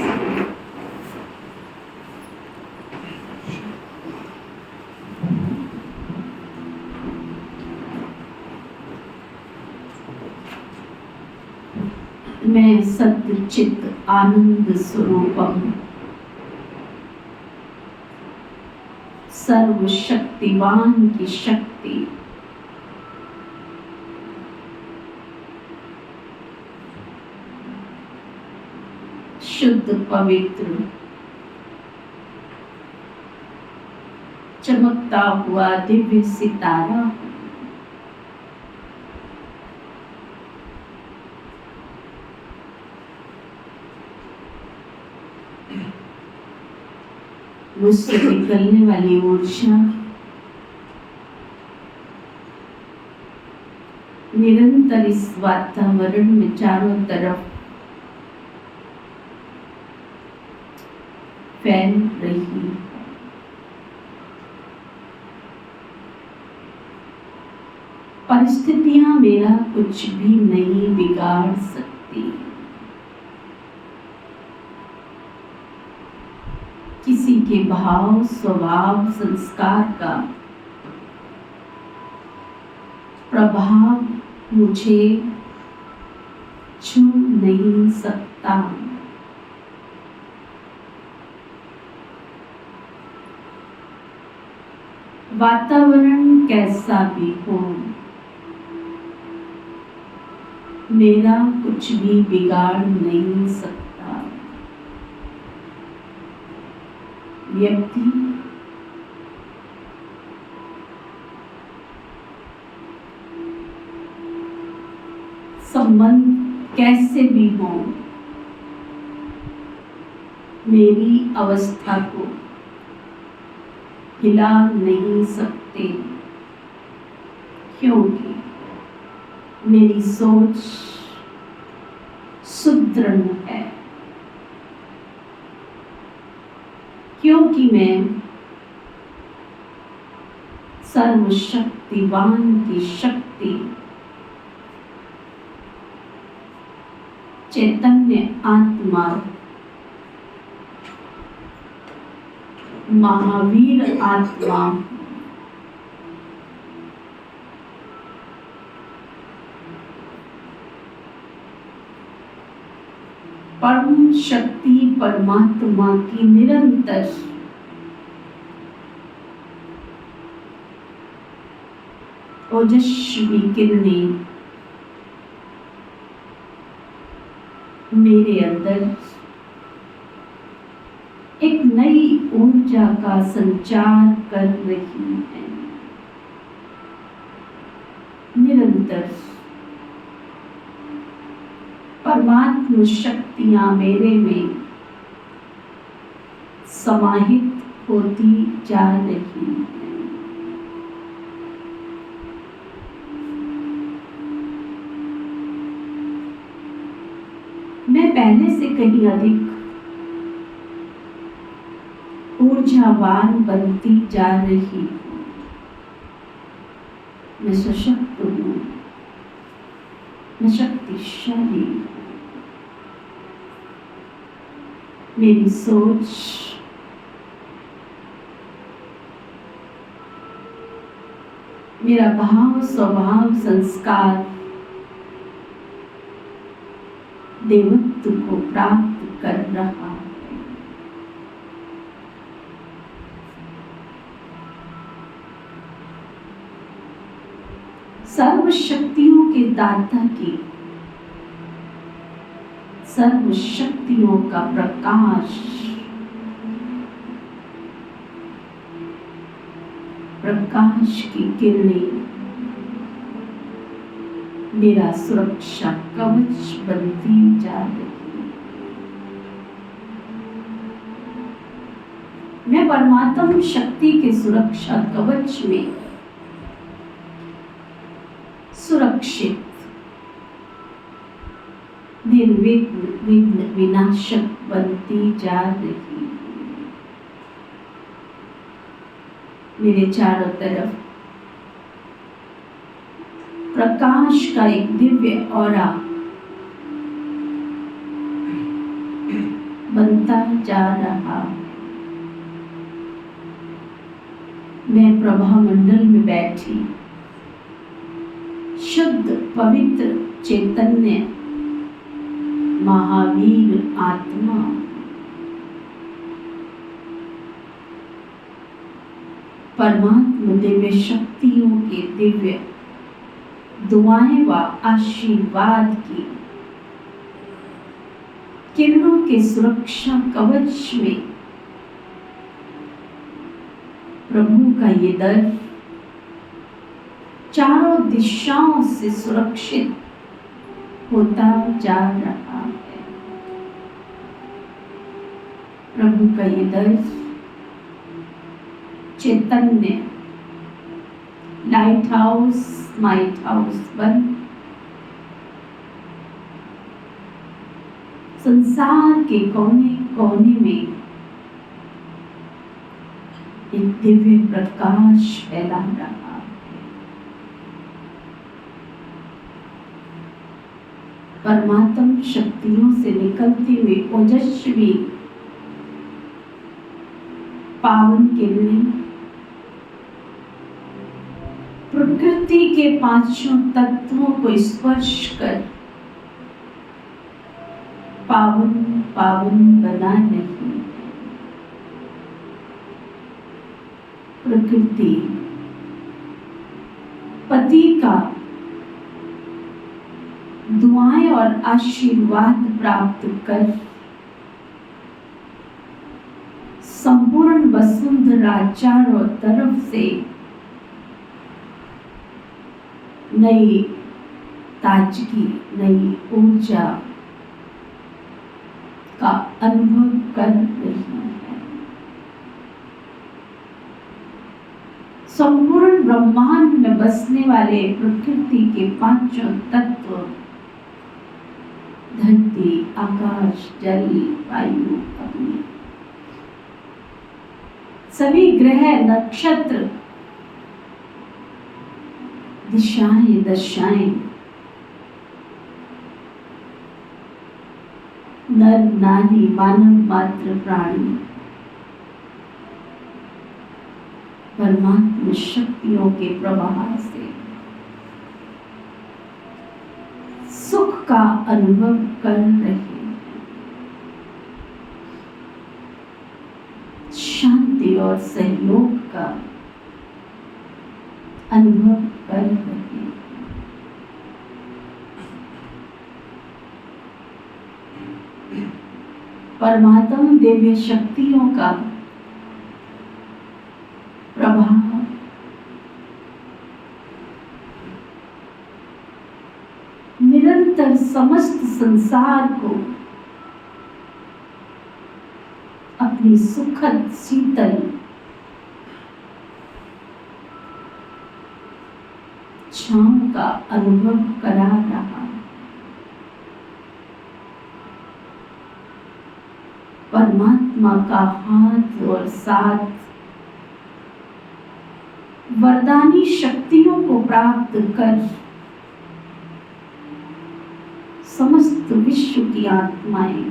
मैं सच्चित आनंद स्वरूपम सर्वशक्तिवान की शक्ति शुद्ध पवित्र चमकता हुआ दिव्य सितारा मुझसे निकलने वाली ऊर्जा निरंतर इस वातावरण में चारों तरफ फैल रही है। परिस्थितियां मेरा कुछ भी नहीं बिगाड़ सकती। किसी के भाव, स्वभाव, संस्कार का प्रभाव मुझे छू नहीं सकता। वातावरण कैसा भी हो, मेरा कुछ भी बिगाड़ नहीं सकता। व्यक्ति संबंध कैसे भी हो, मेरी अवस्था को हिला नहीं सकते, क्योंकि मेरी सोच सुदृढ़ है। क्योंकि मैं सर्वशक्तिवान की शक्ति चैतन्य आत्मा महावीर आत्मा परम शक्ति परमात्मा की निरंतर ओजस्वी किरणें मेरे अंदर एक नई ऊर्जा का संचार कर रही है। निरंतर परमात्म शक्तियां मेरे में समाहित होती जा रही है। मैं पहले से कहीं अधिक ऊर्जावान बनती जा रही हूँ। मैं सशक्त हूँ, मैं शक्तिशाली हूँ। मेरी सोच मेरा भाव, स्वभाव, संस्कार देवत्व को प्राप्त कर रहा है। सर्व शक्तियों के दाता की सर्व शक्तियों का प्रकाश, प्रकाश की किरणें मेरा सुरक्षा कवच बनती जा रही है। मैं परमात्म शक्ति के सुरक्षा कवच में सुरक्षित, निर्विघ्न, विनाशक बनती जा रही है। मेरे चारों तरफ प्रकाश का एक दिव्य ऑरा बनता जा रहा है। मैं प्रभा मंडल में बैठी शुद्ध पवित्र चैतन्य महावीर आत्मा परमात्मा दिव्य शक्तियों के दिव्य दुआएं व आशीर्वाद की किरणों के सुरक्षा कवच में प्रभु का ये दर चारों दिशाओं से सुरक्षित होता जा रहा है। प्रभु का ये दर चैतन्य लाइट हाउस, माइट हाउस बन संसार के कोने कोने में एक दिव्य प्रकाश फैला रहा है। परमात्म शक्तियों से निकलती हुई ओजस्वी पावन किरणें प्रकृति के पांचों तत्वों को स्पर्श कर पावन पावन बना रही है। प्रकृति पति का दुआएं और आशीर्वाद प्राप्त कर संपूर्ण वसुंधरा चारों तरफ से नई ताजगी, नई ऊर्जा का अनुभव कर रही है। संपूर्ण ब्रह्मांड में बसने वाले प्रकृति के पांचों तत्व धरती, आकाश, जल, वायु, अग्नि, सभी ग्रह, नक्षत्र, दिशाएं, दशाएं, नर नारी, मानव मात्र प्राणी परमात्मा शक्तियों के प्रवाह से सुख का अनुभव कर रहे हैं, शांति और सहयोग का अनुभव कर रहे हैं। परमात्म दिव्य शक्तियों का प्रभाव निरंतर समस्त संसार को अपनी सुखद शीतल छांव का अनुभव करा रहा है। परमात्मा का हाथ और साथ वरदानी शक्तियों को प्राप्त कर समस्त विश्व की आत्माएं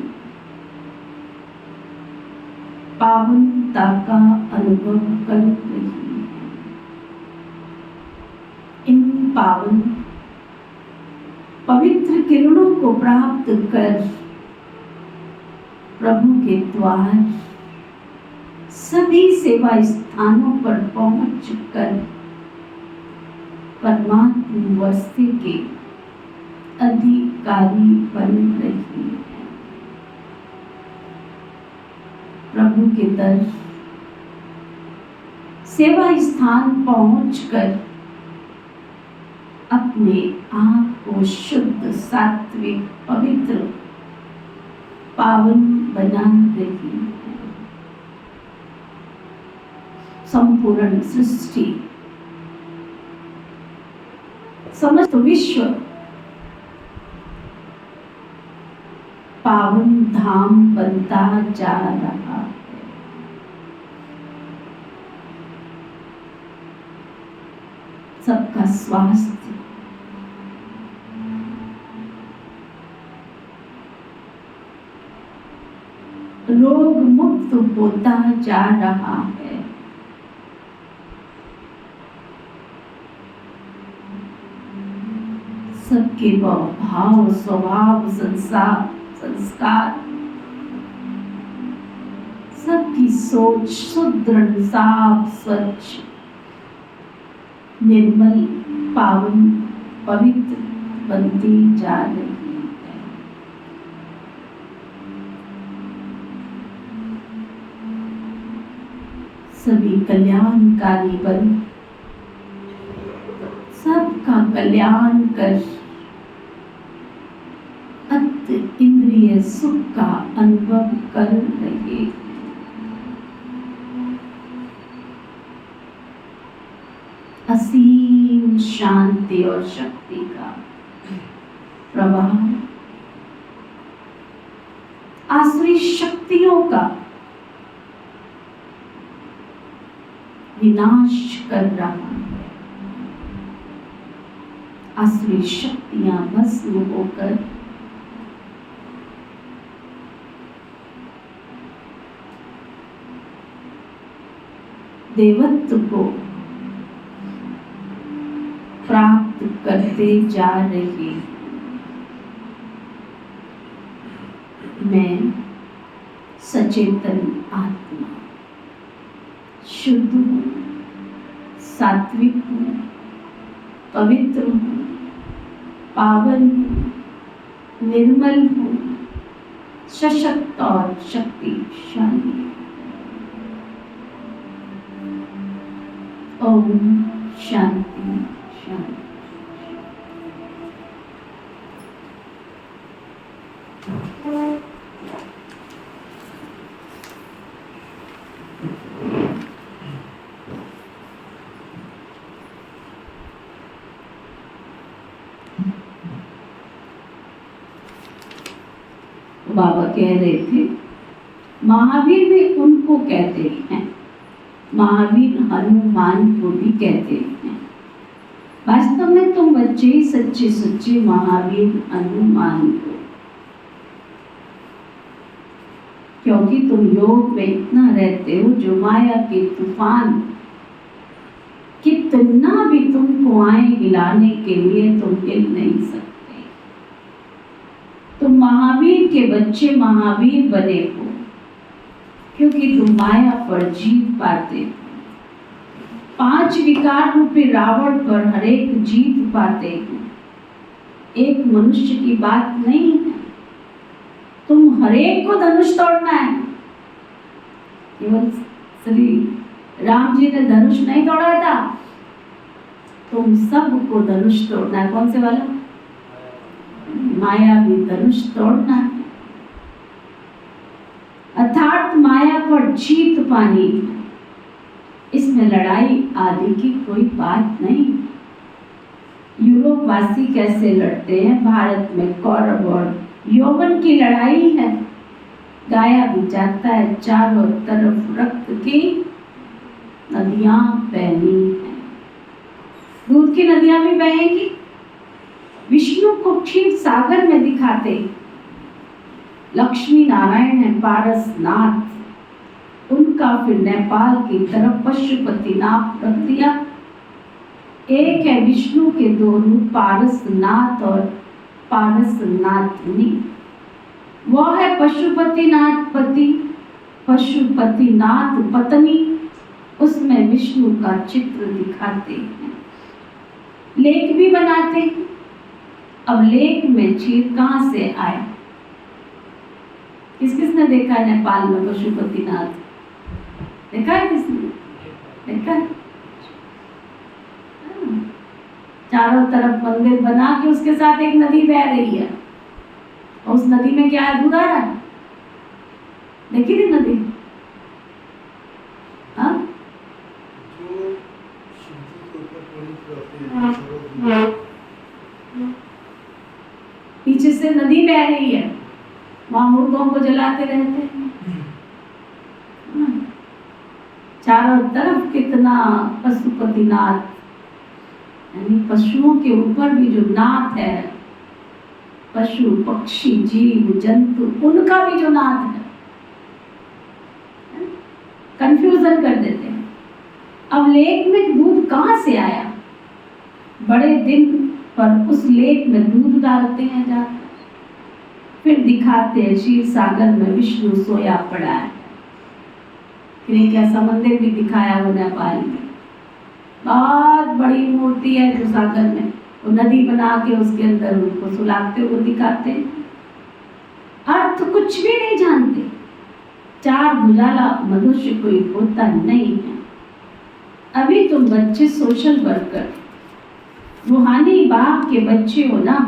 पावनता का अनुभव कर रही हैं। इन पावन पवित्र किरणों को प्राप्त कर प्रभु के द्वार सभी सेवा स्थानों पर पहुंच कर परमात्मा वर्षे के अधिकारी बन रही है। प्रभु के दर सेवा स्थान पहुंचकर अपने आप को शुद्ध, सात्विक, पवित्र, पावन बना रही है। संपूर्ण सृष्टि, समस्त विश्व पावन धाम बनता जा रहा है। सबका स्वास्थ्य, रोग मुक्त होता जा रहा है। सबके भाव, स्वभाव, संस्कार, सबकी सोच सुदृढ़, साफ, स्वच्छ, निर्मल, पावन, पवित्र बनती जा रही है। सभी कल्याणकारी बन सबका कल्याण कर अत इंद्रिय सुख का अनुभव कर रहे। असीम शांति और शक्ति का प्रवाह आसुरी शक्तियों का विनाश कर रहा है। आसुरी शक्तियां भस्म होकर देवत्व को प्राप्त करते जा रहे। मैं सचेतन आत्मा शुद्ध हूँ, सात्विक हूँ, पवित्र हूँ, पावन हूँ, निर्मल हूँ, सशक्त और शक्तिशाली। ओम शांति शांति। बाबा कह रहे थे, महावीर भी उनको कहते हैं, महावीर हनुमान को भी कहते हैं। वास्तव में तुम बच्चे ही सच्चे सच्चे महावीर हनुमान को, क्योंकि तुम योग में इतना रहते हो जो माया के तूफान कितना भी तुमको आए हिलाने के लिए तुम हिल नहीं सकते। तुम महावीर के बच्चे महावीर बने हो क्योंकि तुम माया पर जीत पाते हो। 5 विकार रूपी रावण पर हरेक जीत पाते हो। एक मनुष्य की बात नहीं है, तुम हरेक को धनुष तोड़ना है। केवल श्री राम जी ने धनुष नहीं तोड़ा था, तुम सबको धनुष तोड़ना है। कौन से वाला? माया भी धनुष तोड़ना है, अर्थात माया पर जीत पानी है। इसमें लड़ाई आदि की कोई बात नहीं। यूरोप वासी कैसे लड़ते हैं, भारत में कौरव और यौवन की लड़ाई है। गाया भी जाता है, चारों तरफ रक्त की नदियां बहनी है। दूध की नदियां भी बहेंगी। विष्णु को क्षीर सागर में दिखाते लक्ष्मी नारायण है पारसनाथ, उनका फिर नेपाल की तरफ पशुपतिनाथ रख दिया। एक है विष्णु के 2 रूप, पारसनाथ और पारसनाथनी। वह है पशुपतिनाथ पति, पशुपतिनाथ पत्नी, उसमें विष्णु का चित्र दिखाते हैं। लेख भी बनाते हैं। अब लेख में क्षीर कहाँ से आया? किस किसने देखा है नेपाल में पशुपतिनाथ? देखा है किसने? देखा है? चारों तरफ मंदिर बना के उसके साथ एक नदी बह रही है, और उस नदी में क्या है? दूध आ रहा है। देखी थी नदी? हाँ, पीछे से नदी बह रही है, वहां मुर्गों को जलाते रहते हैं। चारों तरफ कितना पशुपतिनाथ, यानी पशुओं के ऊपर भी जो नाथ है, पशु पक्षी जीव जंतु उनका भी जो नाथ है, कंफ्यूजन कर देते हैं। अब लेक में दूध कहाँ से आया? बड़े दिन पर उस लेक में दूध डालते हैं जाकर, फिर दिखाते हैं क्षीर सागर में विष्णु सोया पड़ा है। फिर एक ऐसा मंदिर भी दिखाया वो नेपाल में, बहुत बड़ी मूर्ति है जो सागर में, वो नदी बना के उसके अंदर उनको सुलाते हुए दिखाते हैं। अर्थ कुछ भी नहीं जानते। चार भुजाला मनुष्य कोई होता नहीं है। अभी तुम बच्चे सोशल वर्कर, रूहानी बाप के बच्चे हो ना,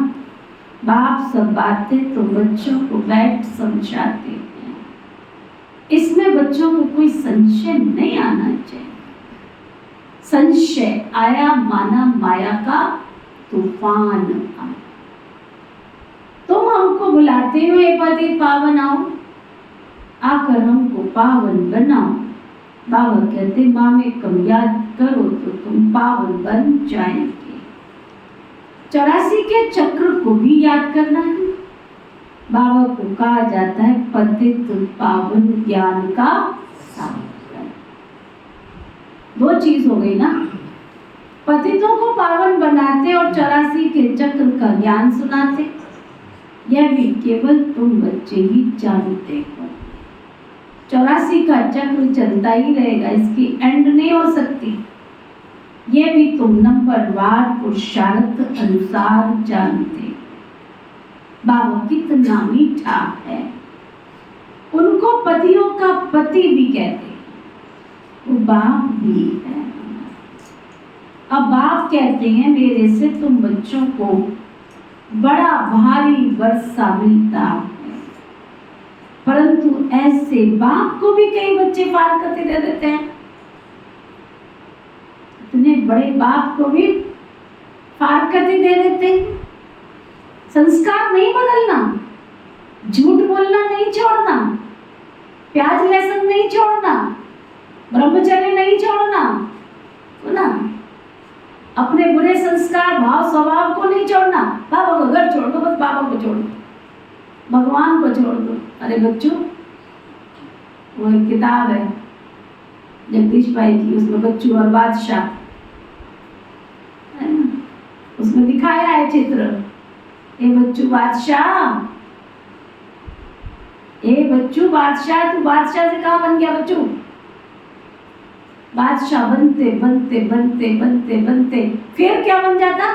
बाप सब बातें तो बच्चों को बैठ समझाते हैं। इसमें बच्चों को कोई संशय नहीं आना चाहिए। संशय आया माना माया का तूफान आया। तुम हमको बुलाते हो हे पति पावन आओ, आकर हमको पावन बनाओ। बाबा कहते मामे कम याद करो तो तुम पावन बन जाएंगे। 84 के चक्र को भी याद करना है। बाबा को कहा जाता है पतित पावन ज्ञान का सागर। दो चीज हो गई ना, पतितों को पावन बनाते और 84 के चक्र का ज्ञान सुनाते। यह भी केवल तुम बच्चे ही जानते हो। 84 का चक्र चलता ही रहेगा, इसकी एंड नहीं हो सकती। ये भी तुम नंबरवार पुरुषार्थ अनुसार जानते। बाबा कितना मीठा है, उनको पतियों का पति भी कहते, वो बाप भी है। अब बाप कहते हैं मेरे से तुम बच्चों को बड़ा भारी वर्षा मिलता है, परंतु ऐसे बाप को भी कई बच्चे फारकती दे देते हैं। इतने बड़े बाप को भी फारकती दे देते हैं। संस्कार नहीं बदलना, झूठ बोलना नहीं छोड़ना, प्याज लहसुन नहीं छोड़ना, ब्रह्मचर्य नहीं छोड़ना, सुना, अपने बुरे संस्कार भाव स्वभाव को नहीं छोड़ना। बाबा को घर छोड़ दो, बस बाबा को छोड़ दो, भगवान को छोड़ दो। अरे बच्चों, वो एक किताब है जगदीश भाई की, उसमें बच्चू और बादशाह है ना, उसमें दिखाया है चित्र। ए बच्चू बादशाह, ए बच्चू बादशाह, तू बादशाह से कहाँ बन गया बच्चू? बादशाह बनते बनते बनते बनते बनते फिर क्या बन जाता?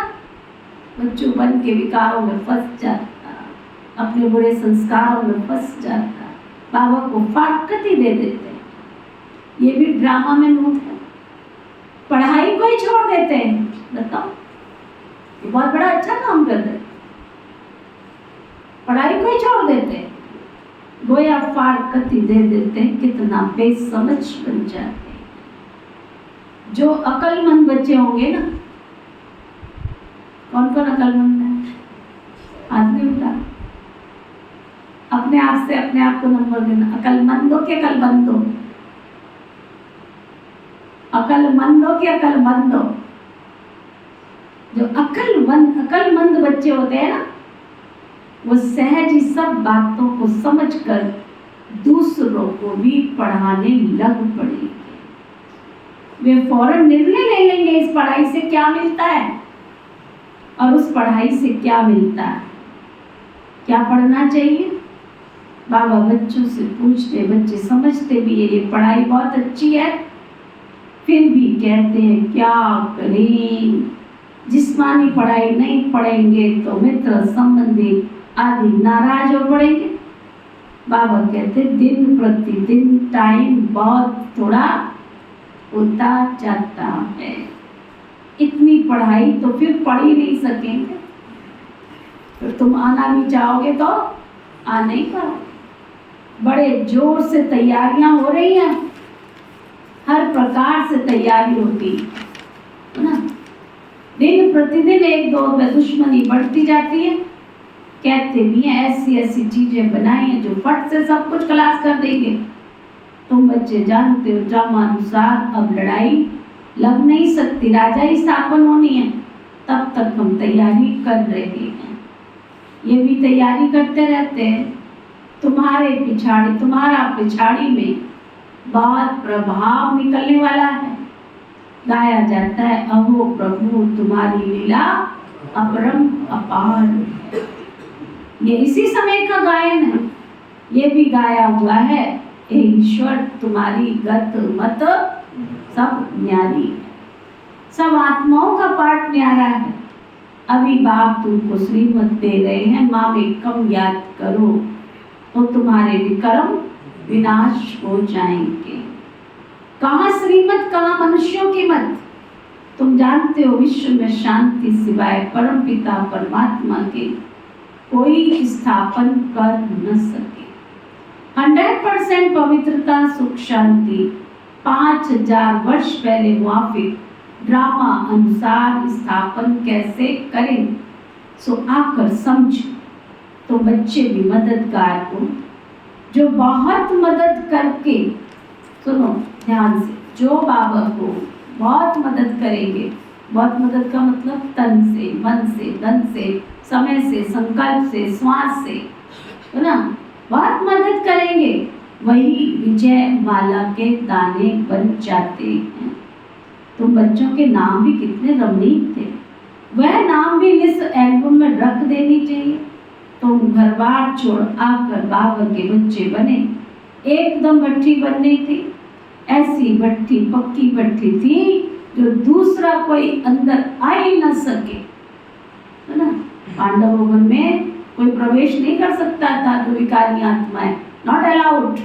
बच्चू बन के विकारों में फंस जाता, अपने बुरे संस्कारों में फंस जाता, बाबा को फारकती दे देते। ये भी ड्रामा में नोट है। पढ़ाई को ही छोड़ देते हैं। बताओ, ये बहुत बड़ा अच्छा काम कर रहे हैं, पढ़ाई को ही छोड़ देते हैं, गोया फारकती दे देते हैं। कितना बेसमझ बन जाते हैं। जो अकलमंद बच्चे होंगे ना, कौन कौन अकलमंद है? हाथ नहीं उठा, अपने आप से अपने आप को नंबर देना। अकलमंदों के अकलमंदों, अकलमंदों के अकलमंदों। जो अकलमंद बच्चे होते हैं ना, वो सहज ही सब बातों को समझकर दूसरों को भी पढ़ाने लग पड़ेंगे। वे फौरन निर्णय ले लेंगे इस पढ़ाई से क्या मिलता है और उस पढ़ाई से क्या मिलता है, क्या पढ़ना चाहिए। बाबा बच्चों से पूछते, बच्चे समझते भी है ये पढ़ाई बहुत अच्छी है, फिर भी कहते हैं क्या करें, जिस्मानी पढ़ाई नहीं पढ़ेंगे तो मित्र संबंधी आदि नाराज हो पड़ेंगे। बाबा कहते दिन प्रतिदिन टाइम बहुत थोड़ा होता जाता है। इतनी पढ़ाई तो फिर पढ़ ही नहीं सकेंगे, तो तुम आना भी चाहोगे तो आ नहीं पाओगे। बड़े जोर से तैयारियां हो रही हैं, हर प्रकार से तैयारी होती है ना। दिन प्रतिदिन एक दो में दुश्मनी बढ़ती जाती है। कहते भी हैं ऐसी ऐसी चीजें बनाई हैं जो फट से सब कुछ खलास कर देंगे। तुम बच्चे जानते हो ड्रामानुसार अब लड़ाई लग नहीं सकती, राजा ही स्थापन होनी है। तब तक हम तैयारी कर रहे हैं, ये भी तैयारी करते रहते हैं। तुम्हारा पिछाड़ी में बहुत प्रभाव निकलने वाला है। गाया जाता है अहो प्रभु तुम्हारी लीला अपरम अपार। ये इसी समय का गायन है। ये भी गाया हुआ है हे ईश्वर तुम्हारी गत मत सब न्यारी है। सब आत्माओं का पाठ न्यारा है। अभी बाप तुमको श्रीमत दे रहे हैं, माँ में कम याद करो तो तुम्हारे विक्रम विनाश हो जाएंगे। कहाँ श्रीमत, कहाँ मनुष्यों की मत। तुम जानते हो विश्व में शांति सिवाय परम पिता परमात्मा के कोई स्थापन कर न सके। 100% पवित्रता सुख शांति 5000 वर्ष पहले मुआफिक ड्रामा अनुसार स्थापन कैसे करें। सो आकर समझ। तो बच्चे भी मददगार हो जो बहुत मदद करके, सुनो ध्यान से, जो बाबा को बहुत मदद करेंगे। बहुत मदद का मतलब तन से, मन से, धन से, समय से, संकल्प से, श्वास से, है ना। बहुत मदद करेंगे, वही विजय माला के दाने बन जाते हैं। तुम बच्चों के नाम भी कितने रमणीक थे, वह नाम भी इस एल्बम में रख देनी चाहिए। तुम घर बार छोड़ आकर बाबा के बच्चे बने। एकदम भट्ठी बननी थी, ऐसी भट्ठी पक्की भट्ठी थी जो दूसरा कोई अंदर आ ही न सके, है ना। पांडव भवन में कोई प्रवेश नहीं कर सकता था जो विकारी आत्मा है, नॉट अलाउड,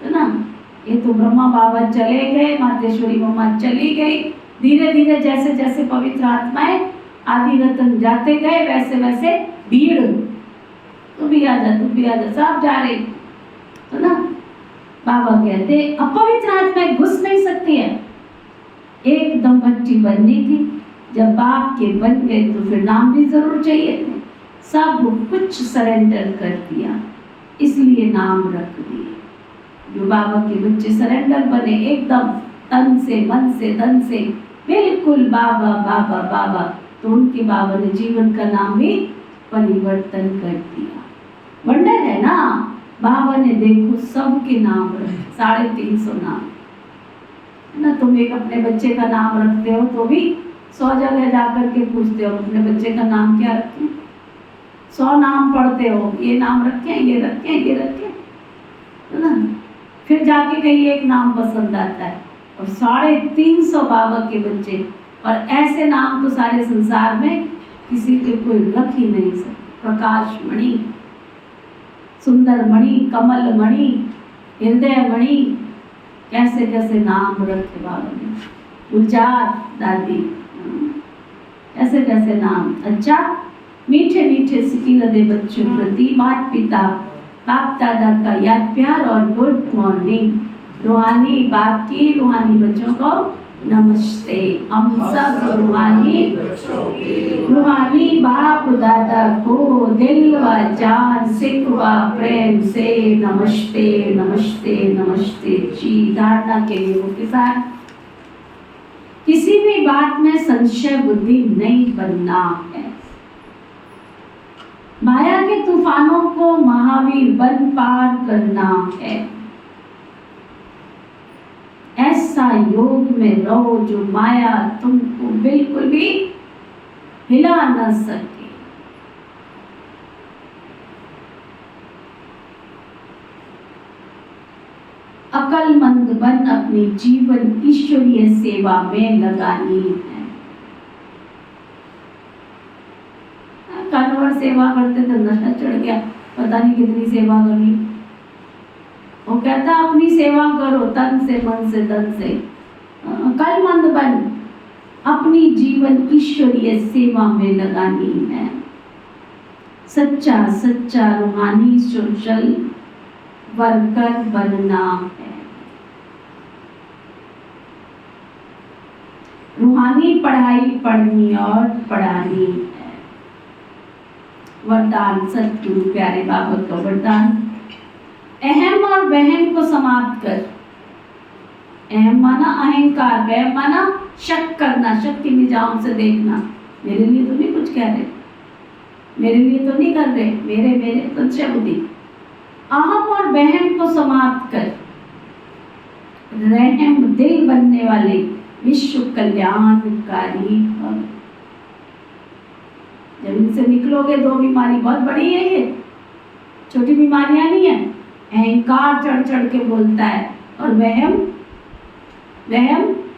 है ना। ये तो ब्रह्मा बाबा चले गए, मातेश्वरी मम्मा चली गई। धीरे धीरे जैसे जैसे पवित्र आत्माएं आदि रतन जाते गए वैसे वैसे भीड़, तू भी आ जा, तू भी आ जा, सब जा रहे, है ना। बाबा कहते अपवित्र आत्माएं घुस नहीं सकती है। एकदम भट्टी बननी थी। जब बाप के बन गए तो फिर नाम भी जरूर चाहिए थे। सब कुछ सरेंडर कर दिया, इसलिए नाम रख दिए। जो बाबा के बच्चे सरेंडर बने एकदम तन से, मन से, धन से, बिल्कुल बाबा बाबा बाबा, तो उनके बाबा ने जीवन का नाम भी परिवर्तन कर दिया। वंडर है ना। बाबा ने देखो सबके नाम रखे, 350 नाम, है ना। तुम एक अपने बच्चे का नाम रखते हो तो भी 100 जगह जाकर के पूछते हो अपने बच्चे का नाम क्या रखें। 100 नाम पढ़ते हो, ये नाम रखें, ये रखें, ये रखें, है ना। फिर जाके कहीं एक नाम पसंद आता है और 350 बाबा के बच्चे, और ऐसे नाम तो सारे संसार में किसी के कोई रख ही नहीं सकता। प्रकाश मणि, सुंदर मणि, कमल मणि, हृदय मणि, कैसे कैसे नाम रखे बाबा ने। गुलजार दादी, कैसे कैसे नाम। अच्छा, मीठे मीठे सिकिलदे बच्चों प्रति माता पिता बाप दादा का याद प्यार और गुड मॉर्निंग। रूहानी बाप की रूहानी बच्चों को नमस्ते। हम सब रूहानी बाप दादा को दिल व जान सिक व प्रेम से नमस्ते नमस्ते नमस्ते जी। धारणा के लिए वो किसान, किसी भी बात में संशय बुद्धि नहीं बनना है। माया के तूफानों को महावीर बन पार करना है। ऐसा योग में रहो जो माया तुमको बिल्कुल भी हिला न सके। अकलमंद बन अपनी जीवन ईश्वरीय सेवा में लगानी है। कन्वर सेवा करते थे, नशा चढ़ गया, पता नहीं कितनी सेवा करनी। वो कहता अपनी सेवा करो तन से, मन से, धन से, कलमंद बन, अपनी जीवन ईश्वरीय सेवा में लगानी है। सच्चा सच्चा रूहानी सोशल वर्कर बनना है। रूहानी पढ़ाई पढ़नी और पढ़ानी है। वरदान सतगुरु प्यारे बाबा का वरदान, अहम और वहम को समाप्त कर। अहम माना अहंकार, वहम माना शक करना, शक की निगाहों से देखना, मेरे लिए तो नहीं कुछ कह रहे, मेरे लिए तो नहीं कर रहे, मेरे मेरे तुझसे बुद्धि। अहम और वहम को समाप्त कर, रहम दिल बनने वाले विश्व कल्याणकारी भव। जब इनसे निकलोगे, दो बीमारी बहुत बड़ी है, ये छोटी बीमारियां नहीं है। अहंकार चढ़ चढ़ के बोलता है और वहम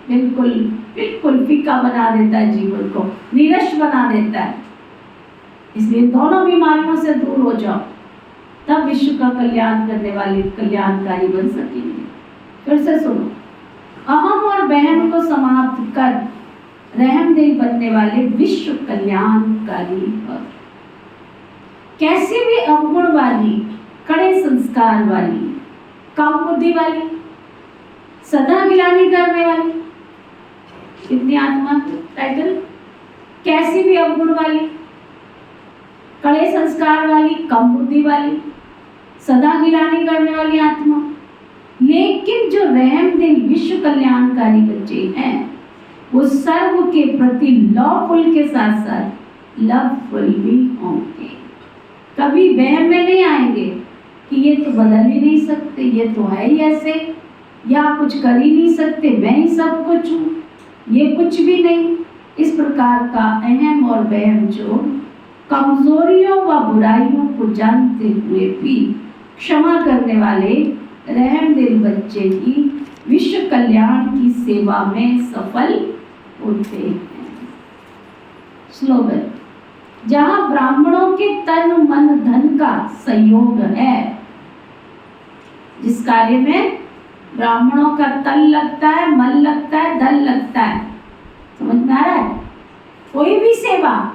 बिल्कुल बिल्कुल फीका बना देता है, जीवन को नीरस बना देता है। इसलिए दोनों बीमारियों से दूर हो जाओ, तब विश्व का कल्याण करने वाले कल्याणकारी बन सकेंगे। फिर से सुनो, अहम और वहम को समाप्त कर, रहम दिल बनने वाले विश्व कल्याणकारी भव। कैसी भी अवगुण वाली, कड़े संस्कार वाली, कम बुद्धि वाली, सदा गिलानी करने वाली, कितनी आत्मा टाइटल, कैसी भी अवगुण वाली, कड़े संस्कार वाली, कम बुद्धि वाली, सदा गिलानी करने वाली आत्मा, लेकिन जो रहम दिल विश्व कल्याणकारी बच्चे हैं, वो सर्व के प्रति लवफुल के साथ साथ लवफुल भी होंगे। कभी वहम में नहीं आएंगे कि ये तो बदल ही नहीं सकते, ये तो है ही ऐसे, या कुछ कर ही नहीं सकते, मैं ही सब कुछ हूँ, ये कुछ भी नहीं। इस प्रकार का अहम और वहम जो कमजोरियों व बुराइयों को जानते हुए भी क्षमा करने वाले रहम दिल बच्चे ही विश्व कल्याण की सेवा में सफल होते हैं। स्लोगन, जहां ब्राह्मणों के तन मन धन का संयोग है, जिस कार्य में ब्राह्मणों का तन लगता है, मन लगता है, धन लगता है, समझ में आ रहा है? कोई भी सेवा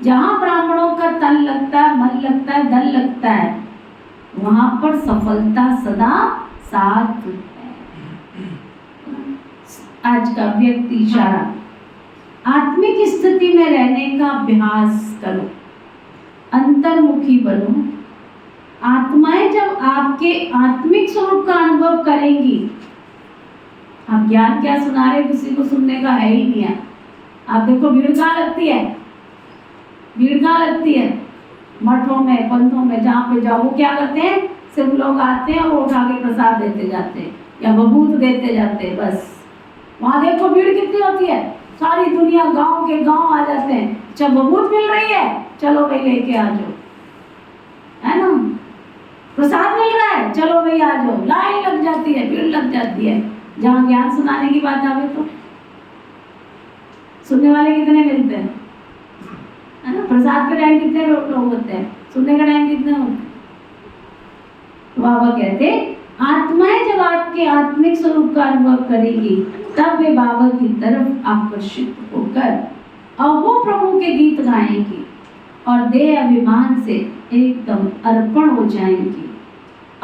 जहां ब्राह्मणों का तन लगता है, मन लगता है, धन लगता है, वहां पर सफलता सदा साथ है। आज का व्यक्ति इशारा, आत्मिक स्थिति में रहने का अभ्यास करो, अंतर्मुखी बनो। आत्माएं जब आपके आत्मिक स्वरूप का अनुभव करेंगी, आप ज्ञान क्या सुना रहे, किसी को सुनने का है ही नहीं है। आप देखो भीड़ कहाँ लगती है, भीड़ कहाँ लगती है, मठों में, पंथों में, जहाँ पे जाओ, वो क्या करते हैं, सिर्फ लोग आते हैं, वो उठा के प्रसाद देते जाते हैं या बबूत देते जाते हैं, बस। वहाँ देखो भीड़ कितनी होती है, सारी दुनिया गांव के गांव आ जाते हैं। अच्छा बबूत मिल रही है, चलो भाई लेके आ जाओ, है ना, प्रसाद मिल रहा है, चलो भाई आ जाओ, लाइन लग जाती है, भीड़ लग जाती है। जहाँ ज्ञान सुनाने की बात आवे तो सुनने वाले कितने मिलते हैं, है ना? प्रसाद के टाइम कितने लोग होते हैं, सुनने का टाइम कितने होते हैं? बाबा कहते आत्माएं जब आपके आत्मिक स्वरूप का अनुभव करेगी, तब वे बाबा की तरफ आकर्षित होकर अहो प्रभु के गीत गाएंगी और देह अभिमान से एकदम अर्पण हो जाएंगी।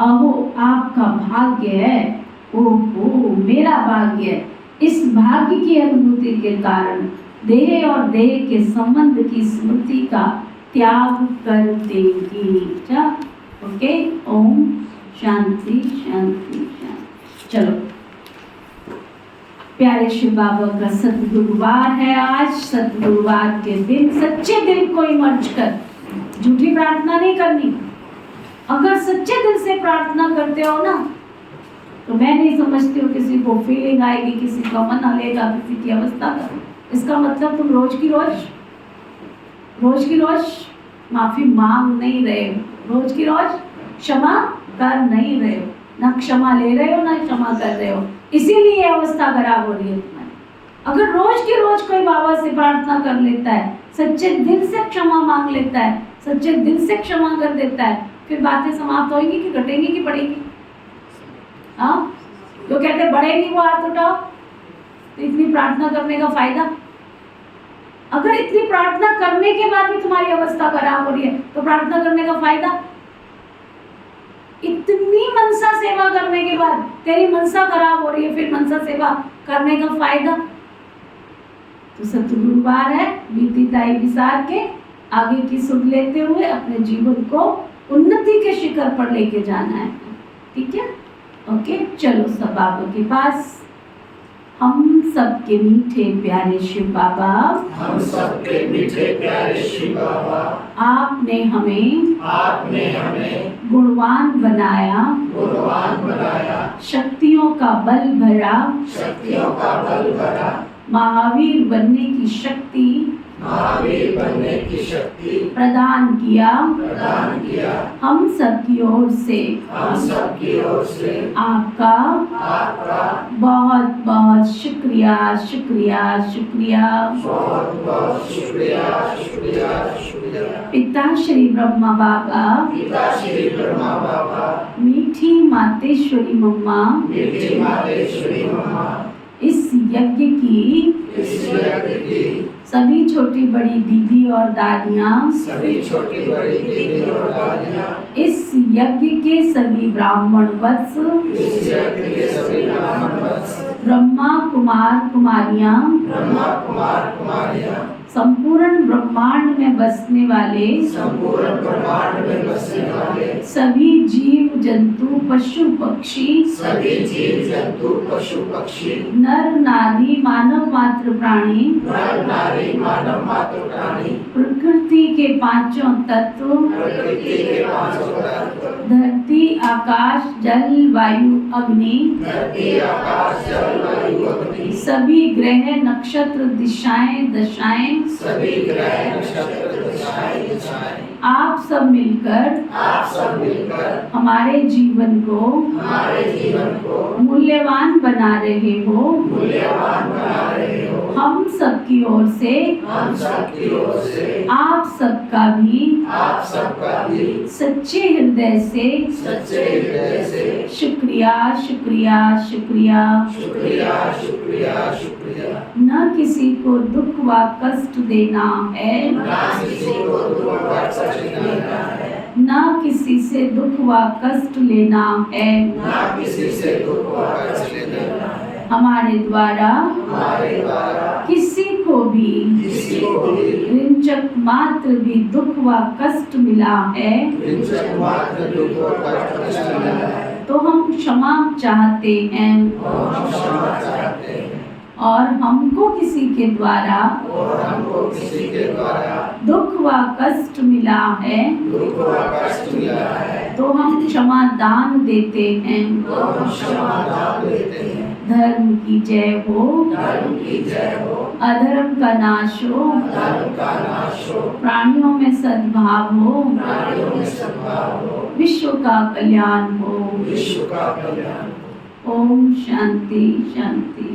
अहो आपका भाग्य है, ओहो मेरा भाग्य है। इस भाग्य की अनुभूति के कारण देह और देह के संबंध की स्मृति का त्याग कर देंगी। ओके, ओम शांति शांति शांति। चलो, प्यारे शिव बाबा का सतगुरुवार है आज। सतगुरुवार के दिन सच्चे दिल को इमर्ज कर, झूठी प्रार्थना नहीं करनी। अगर सच्चे दिल से प्रार्थना करते हो ना, तो मैं नहीं समझती हूँ किसी को फीलिंग आएगी, किसी का मन हलेगा, किसी की अवस्था का। इसका मतलब तुम रोज की रोज माफी मांग नहीं रहे हो, रोज की रोज क्षमा कर नहीं रहे हो, ना क्षमा ले रहे हो ना क्षमा कर रहे हो, इसीलिए अवस्था खराब हो रही है तुम्हारी। अगर रोज की रोज कोई बाबा से प्रार्थना कर लेता है, सच्चे दिल से क्षमा मांग लेता है, सच्चे दिल से क्षमा कर देता है, फिर बातें समाप्त होंगी कि घटेंगी कि बढ़ेंगी? हाँ, जो कहते हैं बढ़ेगी वो हाथ उठाओ। तो इतनी प्रार्थना करने का फायदा? अगर इतनी प्रार्थना करने के बाद भी तुम्हारी अवस्था खराब हो रही है तो प्रार्थना करने का फायदा? इतनी मनसा सेवा करने के बाद तेरी मनसा खराब हो रही है, फिर मनसा सेवा करने का फायदा? तो सतगुरु बार है, बीती ताई विसार के आगे की सुध लेते हुए अपने जीवन को उन्नति के शिखर पर लेके जाना है। ठीक है, ओके, चलो सब बाबा के पास। हम सबके मीठे प्यारे शिव बाबा, हम सबके मीठे प्यारे शिव बाबा, आपने हमें गुणवान बनाया, शक्तियों का बल भरा, महावीर बनने की शक्ति प्रदान किया। हम सब की ओर से आपका बहुत बहुत शुक्रिया शुक्रिया शुक्रिया। पिता श्री ब्रह्मा बाबा, मीठी मातेश्वरी मम्मा, इस यज्ञ की सभी छोटी बड़ी दीदी और दादियाँ, इस यज्ञ के सभी ब्राह्मण वत्स, ब्रह्मा कुमार कुमारियाँ, संपूर्ण ब्रह्मांड में बसने वाले सभी जीव जंतु पशु पक्षी, नर नारी मानव मात्र प्राणी, प्रकृति के पांचों तत्व, धरती आकाश जल वायु अग्नि, सभी ग्रह नक्षत्र दिशाएं दशाएं, आप सब मिलकर हमारे जीवन को मूल्यवान बना रहे हो। हम सब की ओर से आप सबका भी सच्चे हृदय से शुक्रिया शुक्रिया शुक्रिया। न किसी को दुख व कष्ट देना है, न किसी से दुख व कष्ट लेना है। हमारे द्वारा किसी को भी रिंचक मात्र भी दुख व कष्ट मिला है तो हम क्षमा चाहते हैं। और हमको किसी के द्वारा दुख व कष्ट मिला है तो हम क्षमा दान देते हैं। धर्म की जय हो, अधर्म का नाश हो, प्राणियों में सद्भाव हो, विश्व का कल्याण हो। ओम शांति शांति।